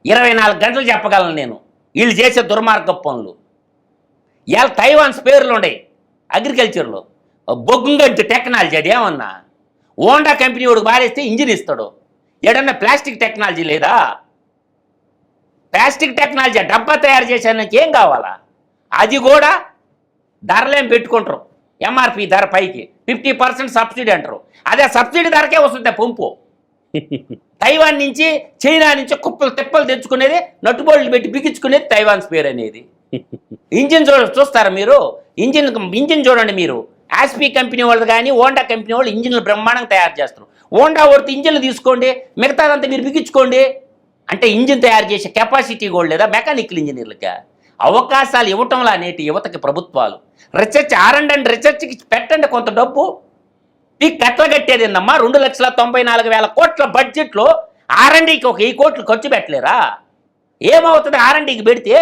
24 గంటలు చెప్పగలను నేను వీళ్ళు చేసే దుర్మార్గ పనులు. ఇవాళ తైవాన్స్ పేర్లు ఉన్నాయి అగ్రికల్చర్లో. బొగ్గుంగడ్డి టెక్నాలజీ అది ఏమన్నా హోండా కంపెనీ వాడికి బారేస్తే ఇంజిన్ ఇస్తాడు. ఏడన్నా ప్లాస్టిక్ టెక్నాలజీ లేదా? ప్లాస్టిక్ టెక్నాలజీ డబ్బా తయారు చేసేందుకు ఏం కావాలా? అది కూడా ధరలేం పెట్టుకుంటారు, ఎంఆర్పి ధర పైకి 50% సబ్సిడీ అంటారు. అదే సబ్సిడీ ధరకే వస్తుంది పంపు. తైవాన్ నుంచి చైనా నుంచి కుప్పలు తిప్పలు తెచ్చుకునేది, నట్టుబోళ్ళు పెట్టి బిగించుకునేది తైవాన్స్ పేరు అనేది. ఇంజిన్ చూస్తారా మీరు? ఇంజిన్ చూడండి మీరు. ఆస్పీ కంపెనీ వాళ్ళు కానీ హోండా కంపెనీ వాళ్ళు ఇంజిన్లు బ్రహ్మాండంగా తయారు చేస్తారు. హోండా వాడితే ఇంజిన్లు తీసుకోండి, మిగతాదంతా మీరు బిగించుకోండి. అంటే ఇంజిన్ తయారు చేసే కెపాసిటీ కూడా లేదా మెకానికల్ ఇంజనీర్లకి? అవకాశాలు ఇవ్వటంలో నేటి యువతకి ప్రభుత్వాలు రీసెర్చ్ R&D రీసెర్చ్కి పెట్టండి కొంత డబ్బు. ఈ కట్టలు కట్టేది ఏందమ్మా? 2,94,000 కోట్ల బడ్జెట్లో R&Dకి ఒక 1,000 కోట్లు ఖర్చు పెట్టలేరా? ఏమవుతుంది R&Dకి పెడితే?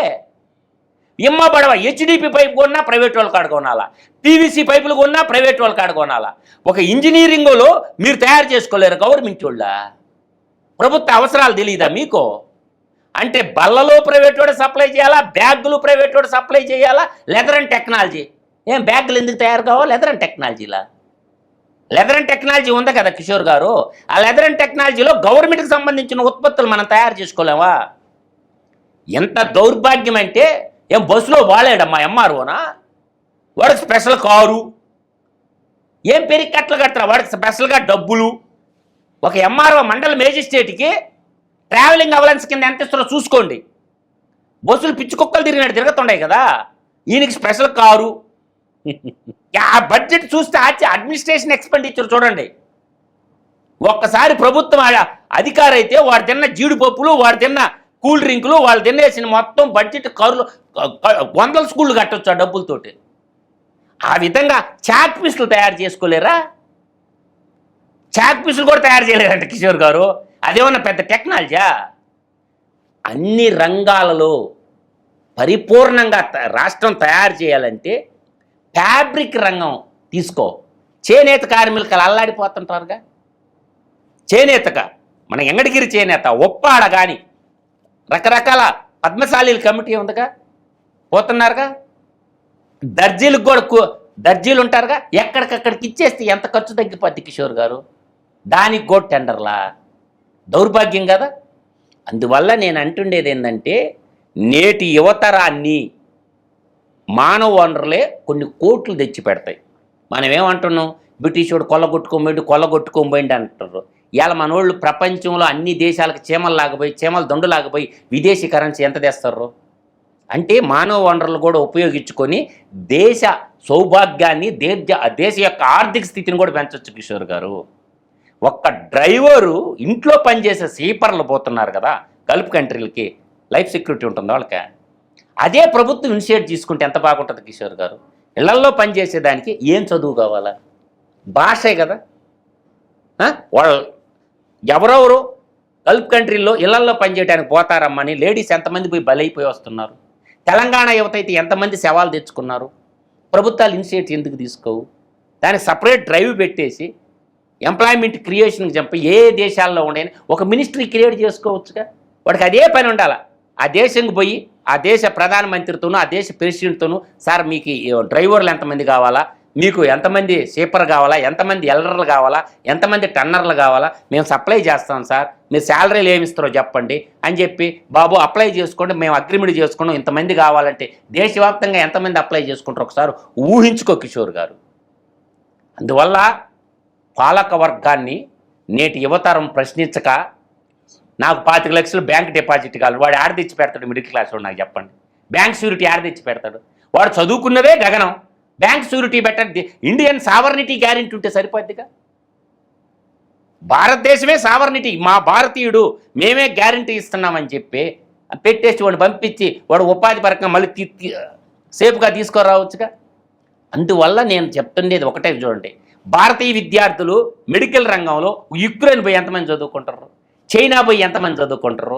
ఇమ్మబడవ హెచ్డిపి పైపు కొన్నా ప్రైవేట్ వాళ్ళ కాడ కొనాలా, పీవీసీ పైపులు కొన్నా ప్రైవేట్ వాళ్ళ కాడ కొనాలా. ఒక ఇంజనీరింగ్లో మీరు తయారు చేసుకోలేరు గవర్నమెంట్ వాళ్ళ. ప్రభుత్వ అవసరాలు తెలియదా మీకు? అంటే బల్లలో ప్రైవేట్ వాడు సప్లై చేయాలా, బ్యాగులు ప్రైవేట్ వాడు సప్లై చేయాలా, లెదర్ అండ్ టెక్నాలజీ. ఏం బ్యాగులు ఎందుకు తయారు కావాలి? లెదర్ అండ్ టెక్నాలజీలా? లెదర్ అండ్ టెక్నాలజీ ఉంది కదా కిషోర్ గారు, ఆ లెదర్ అండ్ టెక్నాలజీలో గవర్నమెంట్కి సంబంధించిన ఉత్పత్తులు మనం తయారు చేసుకోలేమా? ఎంత దౌర్భాగ్యం అంటే, ఏం బస్సులో వాడాడమ్మా ఎంఆర్ఓనా? వాడికి స్పెషల్ కారు, ఏం పెరిగి కట్టలు కడతారా? వాడికి స్పెషల్గా డబ్బులు. ఒక ఎంఆర్ఓ మండల మేజిస్ట్రేట్కి ట్రావెలింగ్ అలవెన్స్ కింద ఎంత ఇస్తారో చూసుకోండి. బస్సులు పిచ్చి కుక్కలు తిరుగుతున్నాయి కదా, ఈయనకి స్పెషల్ కారు. ఆ బడ్జెట్ చూస్తే అడ్మినిస్ట్రేషన్ ఎక్స్పెండిచర్ చూడండి. ఒక్కసారి ప్రభుత్వం అధికారి అయితే వాడు తిన్న జీడిపప్పులు, వాడు తిన్న కూల్ డ్రింకులు, వాళ్ళు తినేసిన మొత్తం బడ్జెట్ కారులు 100 స్కూళ్ళు కట్టొచ్చు ఆ డబ్బులతోటి. ఆ విధంగా చాక్ పీసులు తయారు చేసుకోలేరా? చాక్ పీసులు కూడా తయారు చేయలేరంట కిషోర్ గారు. అదేమన్నా పెద్ద టెక్నాలజీ? అన్ని రంగాలలో పరిపూర్ణంగా రాష్ట్రం తయారు చేయాలంటే ఫ్యాబ్రిక్ రంగం తీసుకో. చేనేత కార్మికులు అల్లాడిపోతుంటారుగా. చేనేతగా మన ఎంగడిగిరి చేనేత, ఒప్పాడ కానీ రకరకాల పద్మశాలీల కమిటీ ఉందిగా, పోతున్నారుగా. దర్జీలకు కూడా దర్జీలు ఉంటారుగా, ఎక్కడికక్కడికి ఇచ్చేస్తే ఎంత ఖర్చు తగ్గిపోద్ది కిషోర్ గారు? దానికి కూడా టెండర్లా? దౌర్భాగ్యం కదా. అందువల్ల నేను అంటుండేది ఏంటంటే, నేటి యువతరాన్ని మానవ వనరులే కొన్ని కోట్లు తెచ్చి పెడతాయి. మనం ఏమంటున్నాం? బ్రిటిష్ వాడు కొల్లగొట్టుకోబోయింది అంటారు. ఇవాళ మనోళ్ళు ప్రపంచంలో అన్ని దేశాలకు చీమల దొండలాగిపోయి విదేశీ కరెన్సీ ఎంత తెస్తారు? అంటే మానవ వనరులు కూడా ఉపయోగించుకొని దేశ సౌభాగ్యాన్ని, దేశ యొక్క ఆర్థిక స్థితిని కూడా పెంచవచ్చు కిషోర్ గారు. ఒక్క డ్రైవరు ఇంట్లో పనిచేసే స్లీపర్లు పోతున్నారు కదా గల్ఫ్ కంట్రీలకి, లైఫ్ సెక్యూరిటీ ఉంటుంది వాళ్ళకి. అదే ప్రభుత్వం ఇనిషియేట్ తీసుకుంటే ఎంత బాగుంటుంది కిషోర్ గారు? ఇళ్లల్లో పనిచేసేదానికి ఏం చదువు కావాలా? భాషే కదా. వాళ్ళు ఎవరెవరు గల్ఫ్ కంట్రీల్లో ఇళ్లల్లో పనిచేయడానికి పోతారమ్మని లేడీస్ ఎంతమంది పోయి బలైపోయి వస్తున్నారు? తెలంగాణ యువత అయితే ఎంతమంది శవాలు తెచ్చుకున్నారు? ప్రభుత్వాలు ఇనిషియేట్ ఎందుకు తీసుకోవు? దానికి సపరేట్ డ్రైవ్ పెట్టేసి ఎంప్లాయ్మెంట్ క్రియేషన్కి చెప్పి ఏ దేశాల్లో ఉండేని ఒక మినిస్ట్రీ క్రియేట్ చేసుకోవచ్చుగా. వాడికి అదే పని ఉండాలి. ఆ దేశంకి పోయి ఆ దేశ ప్రధానమంత్రితోనూ ఆ దేశ ప్రెసిడెంట్తోనూ, సార్ మీకు డ్రైవర్లు ఎంతమంది కావాలా, మీకు ఎంతమంది స్లీపర్ కావాలా, ఎంతమంది ఎల్డర్లు కావాలా, ఎంతమంది టన్నర్లు కావాలా, మేము సప్లై చేస్తాం సార్, మీరు శాలరీలు ఏమి ఇస్తారో చెప్పండి అని చెప్పి, బాబు అప్లై చేసుకోండి, మేము అగ్రిమెంట్ చేసుకున్నాం, ఇంతమంది కావాలంటే దేశవ్యాప్తంగా ఎంతమంది అప్లై చేసుకుంటారు ఒకసారి ఊహించుకో కిషోర్ గారు. అందువల్ల పాలక వర్గాన్ని నేటి యువతరం ప్రశ్నించక, నాకు 25 లక్షలు బ్యాంక్ డిపాజిట్ కావాలి, వాడు ఆడ తెచ్చి పెడతాడు? మిడిల్ క్లాస్లో నాకు చెప్పండి. బ్యాంక్ షూరిటీ ఆడ తెచ్చి పెడతాడు? వాడు చదువుకున్నదే గగనం, బ్యాంక్ షూరిటీ పెట్టండి. ఇండియన్ సావర్నిటీ గ్యారెంటీ ఉంటే సరిపోద్దిగా. భారతదేశమే సావర్నిటీ, మా భారతీయుడు మేమే గ్యారెంటీ ఇస్తున్నామని చెప్పి పెట్టేసి వాడు పంపించి వాడు ఉపాధి పరంగా మళ్ళీ సేఫ్గా తీసుకురావచ్చుగా. అందువల్ల నేను చెప్తుండేది ఒకటే చూడండి, భారతీయ విద్యార్థులు మెడికల్ రంగంలో యుక్రెయిన్ పోయి ఎంతమంది చదువుకుంటారు, చైనా పోయి ఎంతమంది చదువుకుంటారు?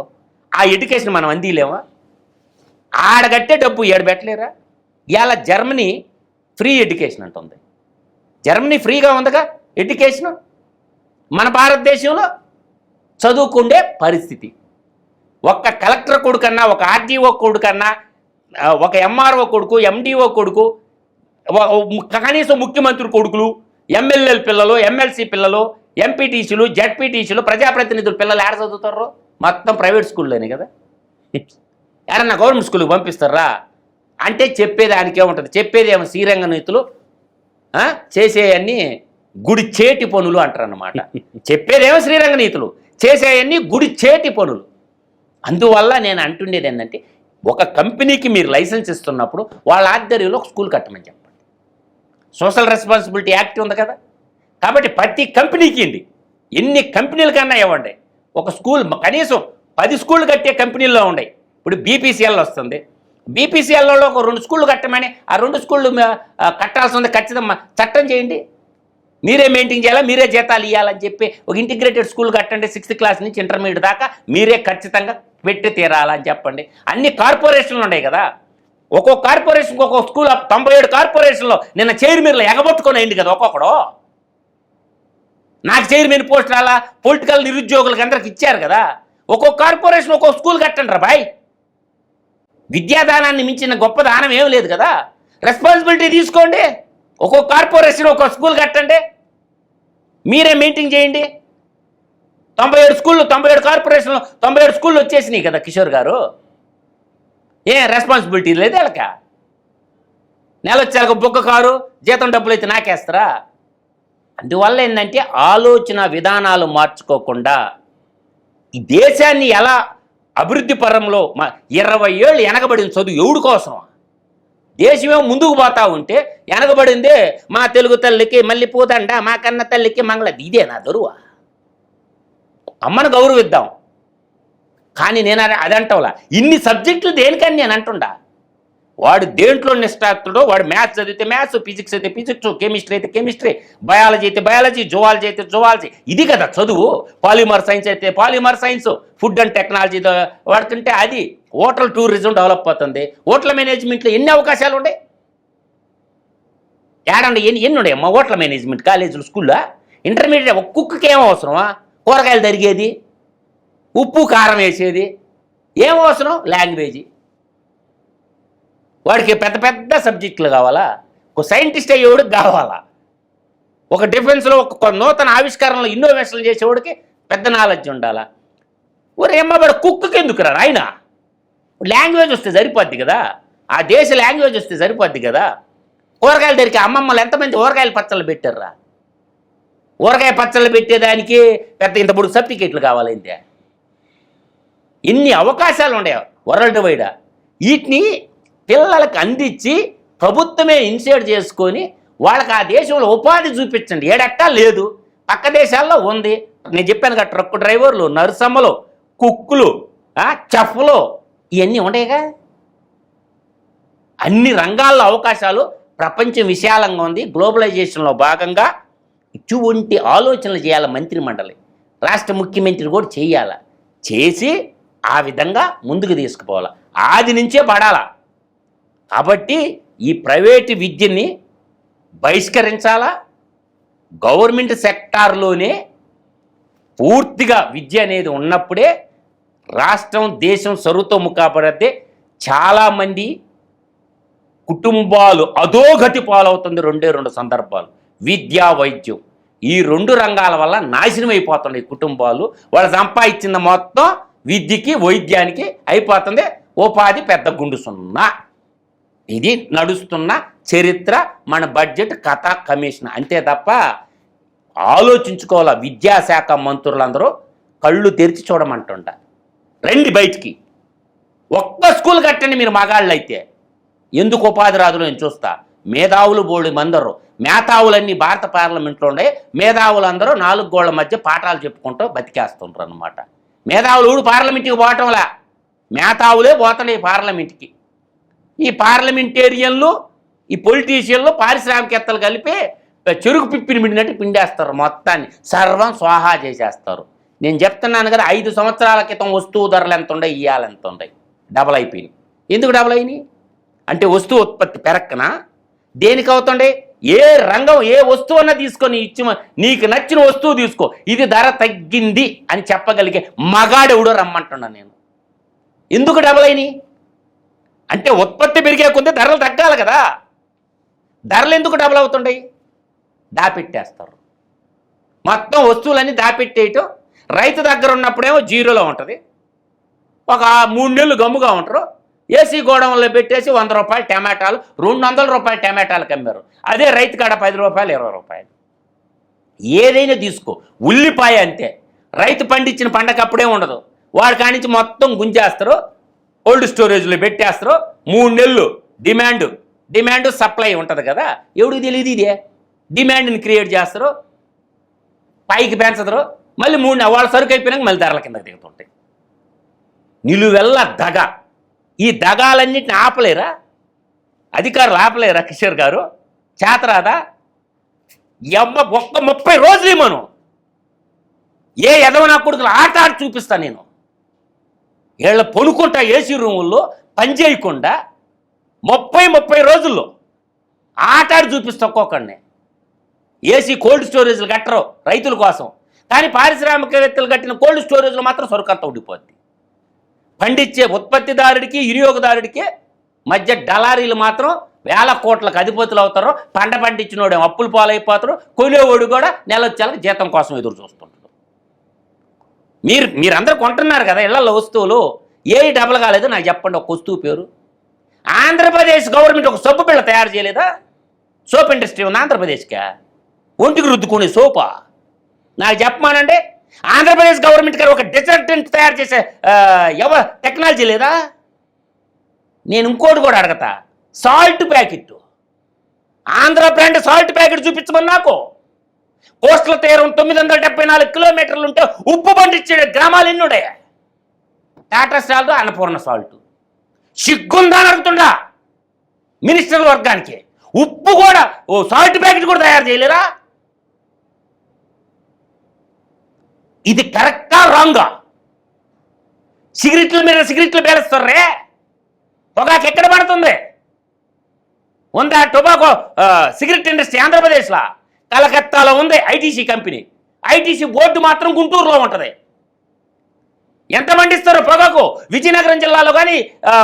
ఆ ఎడ్యుకేషన్ మనం అందిలేమా? ఆడగట్టే డబ్బు ఏడు పెట్టలేరా? ఇవాళ జర్మనీ ఫ్రీ ఎడ్యుకేషన్ అంటుంది. జర్మనీ ఫ్రీగా ఉందిగా ఎడ్యుకేషను. మన భారతదేశంలో చదువుకుండే పరిస్థితి. ఒక్క కలెక్టర్ కొడుకన్నా, ఒక ఆర్డీఓ కొడుకన్నా, ఒక ఎంఆర్ఓ కొడుకు, ఎండిఓ కొడుకు, కనీసం ముఖ్యమంత్రి కొడుకులు, ఎమ్మెల్యేల పిల్లలు, ఎమ్మెల్సీ పిల్లలు, ఎంపీటీసీలు, జడ్పీటీసీలు, ప్రజాప్రతినిధుల పిల్లలు ఏడ చదువుతారు? మొత్తం ప్రైవేట్ స్కూల్లోనే కదా. ఎవరన్నా గవర్నమెంట్ స్కూల్కి పంపిస్తారా అంటే చెప్పేదానికే ఉంటుంది. చెప్పేది ఏమో శ్రీరంగ నీతులు, చేసేయన్నీ గుడి చేటి పనులు అంటారన్నమాట. చెప్పేదేమో శ్రీరంగ నీతులు, చేసేయన్నీ గుడి చేటి పనులు. అందువల్ల నేను అంటుండేది ఏంటంటే, ఒక కంపెనీకి మీరు లైసెన్స్ ఇస్తున్నప్పుడు వాళ్ళ ఆధ్వర్యంలో ఒక స్కూల్ కట్టమని చెప్పండి. సోషల్ రెస్పాన్సిబిలిటీ యాక్ట్ ఉంది కదా. కాబట్టి ప్రతి కంపెనీకి ఇండి, ఎన్ని కంపెనీల కన్నా ఇవ్వండి ఒక స్కూల్. కనీసం 10 స్కూళ్ళు కట్టే కంపెనీల్లో ఉన్నాయి. ఇప్పుడు బీపీసీఎల్ వస్తుంది, బీపీసీఎల్లో ఒక 2 స్కూళ్ళు కట్టమని, ఆ 2 స్కూళ్ళు కట్టాల్సి ఉంది, ఖచ్చితంగా చట్టం చేయండి. మీరే మెయింటైన్ చేయాలా, మీరే జీతాలు ఇవ్వాలని చెప్పి ఒక ఇంటిగ్రేటెడ్ స్కూల్ కట్టండి. 6th క్లాస్ నుంచి ఇంటర్మీడియట్ దాకా మీరే ఖచ్చితంగా పెట్టి తీరాలని చెప్పండి. అన్ని కార్పొరేషన్లు ఉన్నాయి కదా. ఒక్కొక్క కార్పొరేషన్కి ఒక్కొక్క స్కూల్. 97 కార్పొరేషన్లో నిన్న చైర్మన్లు ఎగబట్టుకొని అయింది కదా ఒక్కొక్కడు. నాకు చైర్మన్ పోస్ట్ రాలా, పొలిటికల్ నిరుద్యోగులకి అందరికి ఇచ్చారు కదా. ఒక్కొక్క కార్పొరేషన్ ఒక్కొక్క స్కూల్ కట్టండి రా బాయ్. విద్యాదానాన్ని మించిన గొప్ప దానం ఏం లేదు కదా. రెస్పాన్సిబిలిటీ తీసుకోండి. ఒక్కొక్క కార్పొరేషన్ ఒక్కొక్క స్కూల్ కట్టండి, మీరే మెయింటైన్ చేయండి. 97 స్కూళ్ళు, 97 కార్పొరేషన్లు, 97 స్కూళ్ళు వచ్చేసినాయి కదా కిషోర్ గారు. రెస్పాన్సిబిలిటీ లేదు వాళ్ళక. నెల వచ్చాక బొక్క కారు, జీతం డబ్బులు అయితే నాకేస్తారా? అందువల్ల ఏంటంటే ఆలోచన విధానాలు మార్చుకోకుండా ఈ దేశాన్ని ఎలా అభివృద్ధి పరంలో 20 ఏళ్ళు వెనకబడిన చదువు ఎవడి కోసం? దేశమేమో ముందుకు పోతా ఉంటే వెనకబడిందే మా తెలుగు తల్లికి మళ్ళీ పూదండ, మా కన్న తల్లికి మంగళ. ఇదే నా దొరువా? అమ్మను గౌరవిద్దాం. కానీ నేను అదంటవలా. ఇన్ని సబ్జెక్టులు దేనికని నేను అంటుండా. వాడు దేంట్లో నిష్ఠాతుడో వాడు మ్యాథ్స్ చదివితే మ్యాథ్స్, ఫిజిక్స్ అయితే ఫిజిక్స్, కెమిస్ట్రీ అయితే కెమిస్ట్రీ, బయాలజీ అయితే బయాలజీ, జువాలజీ అయితే జువాలజీ. ఇది కదా చదువు. పాలిమర్ సైన్స్ అయితే polymer science, food and technology వాడుతుంటే అది. హోటల్ టూరిజం డెవలప్ అవుతుంది. హోటల్ మేనేజ్మెంట్లో ఎన్ని అవకాశాలు ఉన్నాయి ఏడండి, ఎన్ని ఉన్నాయి అమ్మా హోటల్ మేనేజ్మెంట్ కాలేజీలు, స్కూల్లో. ఇంటర్మీడియట్ ఒక కుక్కకి ఏం అవసరమా? కూరగాయలు తరిగేది, ఉప్పు కారం వేసేది ఏం అవసరం? లాంగ్వేజీ. వాడికి పెద్ద పెద్ద సబ్జెక్టులు కావాలా? ఒక సైంటిస్ట్ అయ్యేవాడికి కావాలా? ఒక డిఫెన్స్లో ఒక నూతన ఆవిష్కరణలో ఇన్నోవేషన్లు చేసేవాడికి పెద్ద నాలెడ్జ్ ఉండాలా? ఒరేమ్మ వాడు కుక్కకి ఎందుకు రా ఆయన? లాంగ్వేజ్ వస్తే సరిపోద్ది కదా. ఆ దేశ లాంగ్వేజ్ వస్తే సరిపోద్ది కదా. కూరగాయలు దొరికి అమ్మమ్మలు ఎంతమంది ఊరగాయల పచ్చళ్ళు పెట్టారా? ఊరగాయ పచ్చళ్ళు పెట్టేదానికి పెద్ద ఇంత 3 సర్టిఫికేట్లు కావాలంతే. ఎన్ని అవకాశాలు ఉన్నాయి వరల్డ్ వైడ్. వీటిని పిల్లలకు అందించి ప్రభుత్వమే ఇన్షియేట్ చేసుకొని వాళ్ళకి ఆ దేశంలో ఉపాధి చూపించండి. ఏడెట్టా లేదు, పక్క దేశాల్లో ఉంది. నేను చెప్పాను కదా, ట్రక్ డ్రైవర్లు, నర్సమ్మలు, కుక్కులు, చెఫ్లు ఇవన్నీ ఉంటాయిగా. అన్ని రంగాల్లో అవకాశాలు. ప్రపంచం విశాలంగా ఉంది. గ్లోబలైజేషన్లో భాగంగా ఇటువంటి ఆలోచనలు చేయాలి మంత్రిమండలి, రాష్ట్ర ముఖ్యమంత్రి కూడా చేయాలి. చేసి ఆ విధంగా ముందుకు తీసుకుపోవాలి. ఆది నుంచే పడాలా. కాబట్టి ఈ ప్రైవేటు విద్యని బహిష్కరించాలా. గవర్నమెంట్ సెక్టార్లోనే పూర్తిగా విద్య అనేది ఉన్నప్పుడే రాష్ట్రం, దేశం సర్వతోముఖపడితే చాలామంది కుటుంబాలు అధోగతి పాలవుతుంది. 2 సందర్భాలు, విద్య, వైద్యం. ఈ 2 రంగాల వల్ల నాశనం అయిపోతున్నాయి కుటుంబాలు. వాళ్ళు సంపాదించిన మొత్తం విద్యకి, వైద్యానికి అయిపోతుంది. ఉపాధి పెద్ద గుండు సున్నా. ఇది నడుస్తున్న చరిత్ర, మన బడ్జెట్, కథ, కమిషన్. అంతే తప్ప ఆలోచించుకోవాలా. విద్యాశాఖ మంత్రులందరూ కళ్ళు తెరిచి చూడమంటుండ. రండి బయటికి, ఒక్క స్కూల్ కట్టండి మీరు మగాళ్ళు అయితే. ఎందుకు ఉపాధి రాదులో నేను చూస్తా. మేధావులు బోడి మందరు, మేధావులన్నీ భారత పార్లమెంట్లో ఉండే మేధావులందరూ 4 గోళ్ల మధ్య పాఠాలు చెప్పుకుంటూ బతికేస్తుంటారు అన్నమాట. మేధావులు పార్లమెంట్కి పోవటంలా, మేధావులే పోతున్నాయి పార్లమెంట్కి. ఈ పార్లమెంటేరియన్లు, ఈ పొలిటీషియన్లు, పారిశ్రామికవేత్తలు కలిపి చెరుకు పిప్పిని పిండినట్టు పిండేస్తారు. మొత్తాన్ని సర్వం స్వాహా చేసేస్తారు. నేను చెప్తున్నాను కదా, 5 సంవత్సరాల క్రితం వస్తువు ధరలు ఎంత ఉన్నాయి, ఇయ్యాలి ఎంత ఉన్నాయి, డబల్ అయిపోయినాయి. ఎందుకు డబల్ అయినాయి అంటే వస్తువు ఉత్పత్తి పెరక్కనా? దేనికి అవుతుండే? ఏ రంగం, ఏ వస్తువు అన్నా తీసుకొని ఇచ్చి నీకు నచ్చిన వస్తువు తీసుకో, ఇది ధర తగ్గింది అని చెప్పగలిగే మగాడెవడో రమ్మంటున్నా నేను. ఎందుకు డబల్ అయినాయి అంటే ఉత్పత్తి పెరిగే కొద్దీ ధరలు తగ్గాలి కదా. ధరలు ఎందుకు డబల్ అవుతుంటాయి? దాపెట్టేస్తారు. మొత్తం వస్తువులన్నీ దాపెట్టేయటం. రైతు దగ్గర ఉన్నప్పుడేమో జీరోలో ఉంటుంది, ఒక 3 నెలలు గమ్ముగా ఉంటారు. ఏసీ గోడౌన్లో పెట్టేసి 100 రూపాయలు టమాటాలు, 200 రూపాయలు టమాటాలకు అమ్మారు. అదే రైతు కాడ 10 రూపాయలు 20 రూపాయలు. ఏదైనా తీసుకో, ఉల్లిపాయ అంతే. రైతు పండించిన పండగప్పుడే ఉండదు, వాడి కానించి మొత్తం గుంజేస్తారు, కోల్డ్ స్టోరేజ్లో పెట్టేస్తారు. 3 నెలలు డిమాండ్ సప్లై ఉంటుంది కదా, ఎవడికి తెలియదు ఇదే. డిమాండ్ని క్రియేట్ చేస్తారు, పైకి పెంచరు, మళ్ళీ 3 వాళ్ళ సరుకు అయిపోయినాక మళ్ళీ ధరల కిందకి దిగుతుంటాయి. నిలువెల్ల దగ. ఈ దగాలన్నింటిని ఆపలేరా అధికారులు? ఆపలేరా కిషోర్ గారు? చేతరాదా? ఒక్క 30 రోజులు మనం ఏ ఎదవ నా కొడుకులు ఆట ఆడి చూపిస్తా నేను. వీళ్ళ పొనుకుంటా ఏసీ రూముల్లో పని చేయకుండా 30 రోజుల్లో ఆట ఆడి చూపిస్తా ఒక్కొక్కడిని. ఏసీ కోల్డ్ స్టోరేజ్లు కట్టరు రైతుల కోసం, కానీ పారిశ్రామికవేత్తలు కట్టిన కోల్డ్ స్టోరేజ్లు మాత్రం సరుకంతా ఉండిపోద్ది. పండించే ఉత్పత్తిదారుడికి వినియోగదారుడికి మధ్య దళారీలు మాత్రం వేల కోట్లకు అధిపతులు అవుతారు. పండించినోడు అప్పులు పాలైపోతారు, కొనేవాడు కూడా నెల వచ్చేలకు జీతం కోసం ఎదురు చూస్తుంటాడు. మీరందరూ కొంటున్నారు కదా ఇళ్లలో వస్తువులు, ఏ డబల్ కాలేదు నాకు చెప్పండి ఒక వస్తువు పేరు. ఆంధ్రప్రదేశ్ గవర్నమెంట్ ఒక సబ్బు బిళ్ళ తయారు చేయలేదా? సోప్ ఇండస్ట్రీ ఉంది ఆంధ్రప్రదేశ్కా, ఒంటికి రుద్దుకునే సోపా నాకు చెప్పమానండి. ఆంధ్రప్రదేశ్ గవర్నమెంట్ గారు ఒక డిటర్జెంట్ తయారు చేసే టెక్నాలజీ లేదా? నేను ఇంకోటి కూడా అడగతా, salt packet, Andhra brand salt packet చూపించమని నాకు. కోస్టల్ తీరం 974 కిలోమీటర్లు ఉంటే ఉప్పు పండించే గ్రామాలు ఎన్ని ఉన్నాయి? Tata salt, Annapurna salt. సిగ్గుందా అని అడుగుతుండా మినిస్టర్ల వర్గానికి? ఉప్పు కూడా సాల్ట్ ప్యాకెట్ కూడా తయారు చేయలేరా? ఇది కరెక్టా రాంగా? సిగరెట్ల మీద సిగరెట్లు పేలుస్తారే, పొగాకు ఎక్కడ పడుతుంది? ఉందా టొబాకో సిగరెట్ ఇండస్ట్రీ ఆంధ్రప్రదేశ్లో? కలకత్తాలో ఉంది ఐటీసీ కంపెనీ. ఐటీసీ బోర్డు మాత్రం గుంటూరులో ఉంటుంది. ఎంత పండిస్తారో పొగాకు విజయనగరం జిల్లాలో కానీ,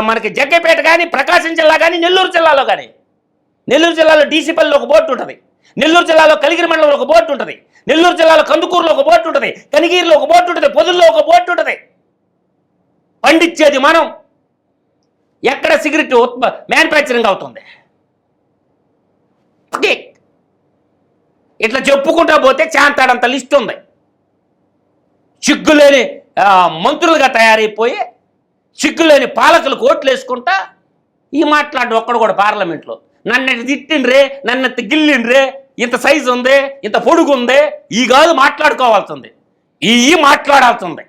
మనకి జగ్గపేట కానీ, ప్రకాశం జిల్లా కానీ, నెల్లూరు జిల్లాలో కానీ. నెల్లూరు జిల్లాలో డీసీపల్లిలో ఒక బోర్డు ఉంటుంది, నెల్లూరు జిల్లాలో కలిగిరి మండలంలో ఒక బోర్డు ఉంటుంది, నెల్లూరు జిల్లాలో కందుకూరులో ఒక బోర్డు ఉంటుంది, కనిగిరిలో ఒక బోర్డు ఉంటుంది, పొదుల్లో ఒక బోర్డు ఉంటుంది. పండించేది మనం. ఎక్కడ సిగరెట్ మ్యానుఫ్యాక్చరింగ్ అవుతుంది? ఇట్లా చెప్పుకుంటా పోతే చాంతాడంత లిస్ట్ ఉంది. సిగ్గులేని మంత్రులుగా తయారైపోయి సిగ్గులేని పాలకులు ఓట్లు వేసుకుంటా ఈ మాట్లాడు ఒక్కడు కూడా పార్లమెంట్లో. నన్ను తిట్టిండ్రే, నన్ను గిల్లిండ్రే, ఇంత సైజు ఉంది, ఇంత పొడుగు ఉంది, ఈ కాదు మాట్లాడుకోవాల్సింది, ఈ మాట్లాడాల్సింది.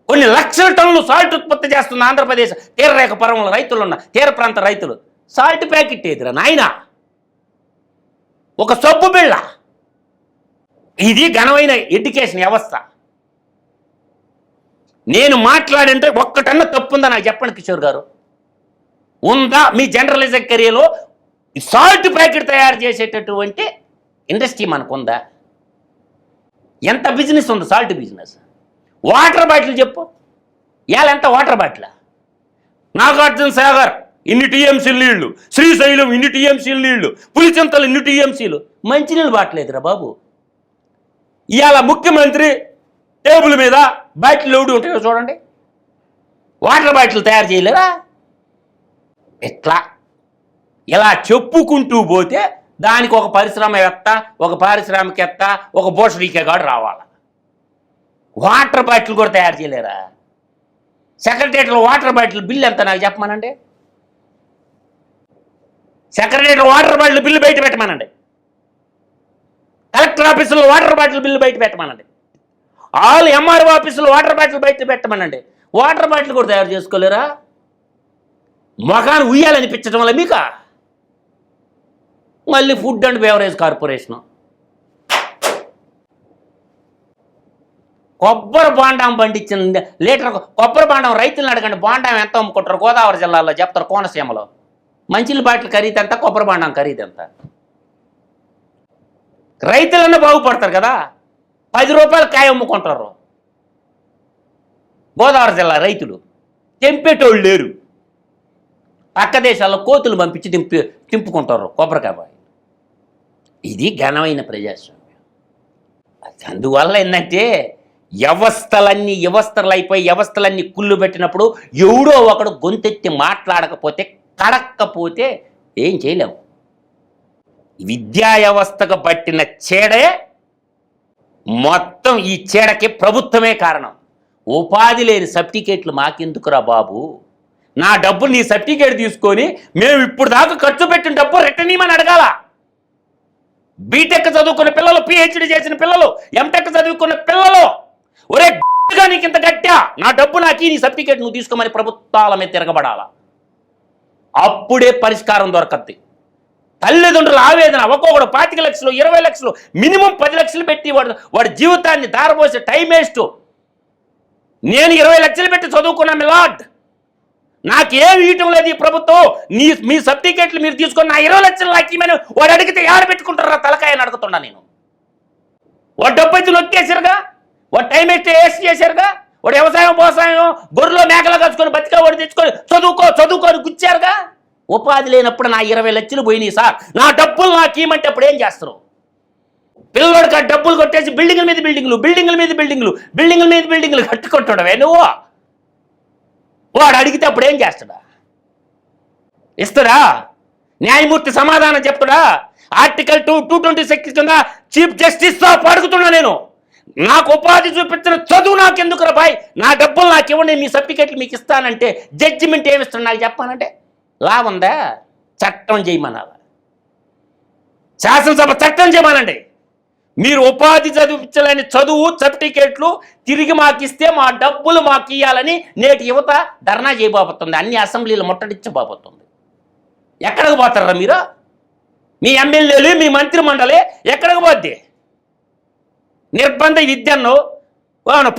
కొన్ని లక్షల టన్నులు సాల్ట్ ఉత్పత్తి చేస్తుంది ఆంధ్రప్రదేశ్ తీరరేఖ పరంలో రైతులు ఉన్న తీర ప్రాంత రైతులు. సాల్ట్ ప్యాకెట్ ఏదిరా నాయనా? ఒక సబ్బు బిళ్ళ. ఇది ఘనమైన ఎడ్యుకేషన్ వ్యవస్థ. నేను మాట్లాడంటే ఒక్కటన్నా తప్పుందా నాకు చెప్పండి కిషోర్ గారు? ఉందా మీ జర్నలిజం కెరియర్లో? సాల్ట్ ప్యాకెట్ తయారు చేసేటటువంటి ఇండస్ట్రీ మనకుందా? ఎంత బిజినెస్ ఉంది సాల్ట్ బిజినెస్? వాటర్ బాటిల్ చెప్పు, ఇవాళ ఎంత వాటర్ బాటిల్? నాగార్జున సాగర్ ఇన్ని టీఎంసీలు నీళ్లు, శ్రీశైలం ఇన్ని టీఎంసీలు నీళ్లు, పులిచింతలు ఇన్ని టీఎంసీలు. మంచినీళ్ళు బాటలేదురా బాబు. ఇవాళ ముఖ్యమంత్రి టేబుల్ మీద బాటిల్ లోడు ఉంటాయో చూడండి, వాటర్ బాటిల్ తయారు చేయలేరా? ఎట్లా ఇలా చెప్పుకుంటూ పోతే దానికి ఒక పరిశ్రమవేత్త, ఒక పారిశ్రామికవేత్త, ఒక భూషణీకేగాడు రావాలి. వాటర్ బాటిల్ కూడా తయారు చేయలేరా? సెక్రటరియట్లో వాటర్ బాటిల్ బిల్లు ఎంత నాకు చెప్పమనండి. సెక్రటరియట్లో వాటర్ బాటిల్ బిల్లు బయట పెట్టమనండి. కలెక్టర్ ఆఫీసులో వాటర్ బాటిల్ బిల్లు బయట పెట్టమనండి. ఆల్ ఎంఆర్ఓ ఆఫీసులో వాటర్ బాటిల్ బయట పెట్టమనండి. వాటర్ బాటిల్ కూడా తయారు చేసుకోలేరా? మొఖాన్ని ఉయ్యాలనిపించడం వల్ల మీకు మళ్ళీ ఫుడ్ అండ్ బెవరేజ్ కార్పొరేషను కొబ్బరి బాండం పండించిన లీటర్ కొబ్బరి బాండం రైతులను అడగండి, బాండం ఎంత అమ్ముకుంటారు? గోదావరి జిల్లాలో చెప్తారు, కోనసీమలో. మంచిల బాటిల్ ఖరీదు ఎంత, కొబ్బరి బాండం ఖరీదు ఎంత? రైతులన్నా బాగుపడతారు కదా. 10 రూపాయలు కాయ అమ్ముకుంటారు గోదావరి జిల్లా రైతులు. తెంపేటోళ్ళు లేరు. పక్క దేశాల్లో కోతులు పంపించి తింపుకుంటారు కొబ్బరికాయ. ఇది ఘనమైన ప్రజాస్వామ్యం. అందువల్ల ఏంటంటే వ్యవస్థలన్నీ కుళ్ళు పెట్టినప్పుడు ఎవడో ఒకడు గొంతెత్తి మాట్లాడకపోతే, కడక్కపోతే ఏం చేయలేము. విద్యా వ్యవస్థకు పట్టిన చీడే మొత్తం. ఈ చీడకి ప్రభుత్వమే కారణం. ఉపాధి లేని సర్టిఫికేట్లు మాకెందుకురా బాబు? నా డబ్బు నీ సర్టిఫికేట్ తీసుకొని మేము ఇప్పుడు దాకా ఖర్చు పెట్టిన డబ్బు రిటర్న్ ఇవ్వమని అడగాల. బీటెక్ చదువుకున్న పిల్లలు, పిహెచ్డి చేసిన పిల్లలు, ఎంటెక్ చదువుకున్న పిల్లలు, ఒరే నీకు ఇంత గట్టా, నా డబ్బు నాకు నీ సర్టిఫికేట్ నువ్వు తీసుకోమని ప్రభుత్వాల మీద తిరగబడాలా. అప్పుడే పరిష్కారం దొరకద్ది. తల్లిదండ్రుల ఆవేదన, ఒక్కొక్కడు 25 లక్షలు, 20 లక్షలు, మినిమం 10 లక్షలు పెట్టి వాడి జీవితాన్ని దారపోసే టైం వేస్ట్. నేను 20 లక్షలు పెట్టి చదువుకున్నా మిలాడ్, నాకేం ఇవ్వటం లేదు ఈ ప్రభుత్వం. మీ సర్టిఫికేట్లు మీరు తీసుకొని నా 20 లక్షలు నాకు ఇవ్వమని వాడు అడిగితే ఏడ పెట్టుకుంటారా తలకాయని అడుగుతున్నా నేను. వాడు డబ్బు అయితే నొక్కేసారుగా, వాడు టైం వేస్ట్ చేశారుగా, వాడు వ్యవసాయం గొర్రెలో మేకలు కలుసుకొని బతికా వాడు తెచ్చుకొని చదువుకొని గుచ్చారుగా. ఉపాధి లేనప్పుడు నా 20 లక్షలు పోయినాయి సార్, నా డబ్బులు నాకు ఇవ్వమంటే అప్పుడు ఏం చేస్తారు? పిల్లడికి ఆ డబ్బులు కొట్టేసి బిల్డింగ్ల మీద బిల్డింగ్లు కట్టుకుంటాడవే నువ్వు. వాడు అడిగితే అప్పుడు ఏం చేస్తాడా? ఇస్తాడా? న్యాయమూర్తి సమాధానం చెప్తాడా? ఆర్టికల్ 226 కింద చీఫ్ జస్టిస్ తో అడుగుతున్నా నేను. నాకు ఉపాధి చూపించిన చదువు నాకు ఎందుకురా బాయ్, నా డబ్బులు నాకు ఇవ్వండి, మీ సర్టిఫికేట్లు మీకు ఇస్తానంటే జడ్జిమెంట్ ఏమిస్తాడు నాకు చెప్పానంటే లాభం ఉందా? చట్టం చేయమనాలి, శాసనసభ చట్టం చేయమనండి. మీరు ఉపాధి చదివించాలని చదువు సర్టిఫికేట్లు తిరిగి మాకు ఇస్తే మా డబ్బులు మాకు ఇవ్వాలని నేటి యువత ధర్నా చేయబోతుంది. అన్ని అసెంబ్లీలు ముట్టడించబోతుంది. ఎక్కడికి పోతారా మీరు? మీ ఎమ్మెల్యేలు, మీ మంత్రి మండలి ఎక్కడికి పోద్ది? నిర్బంధ విద్యను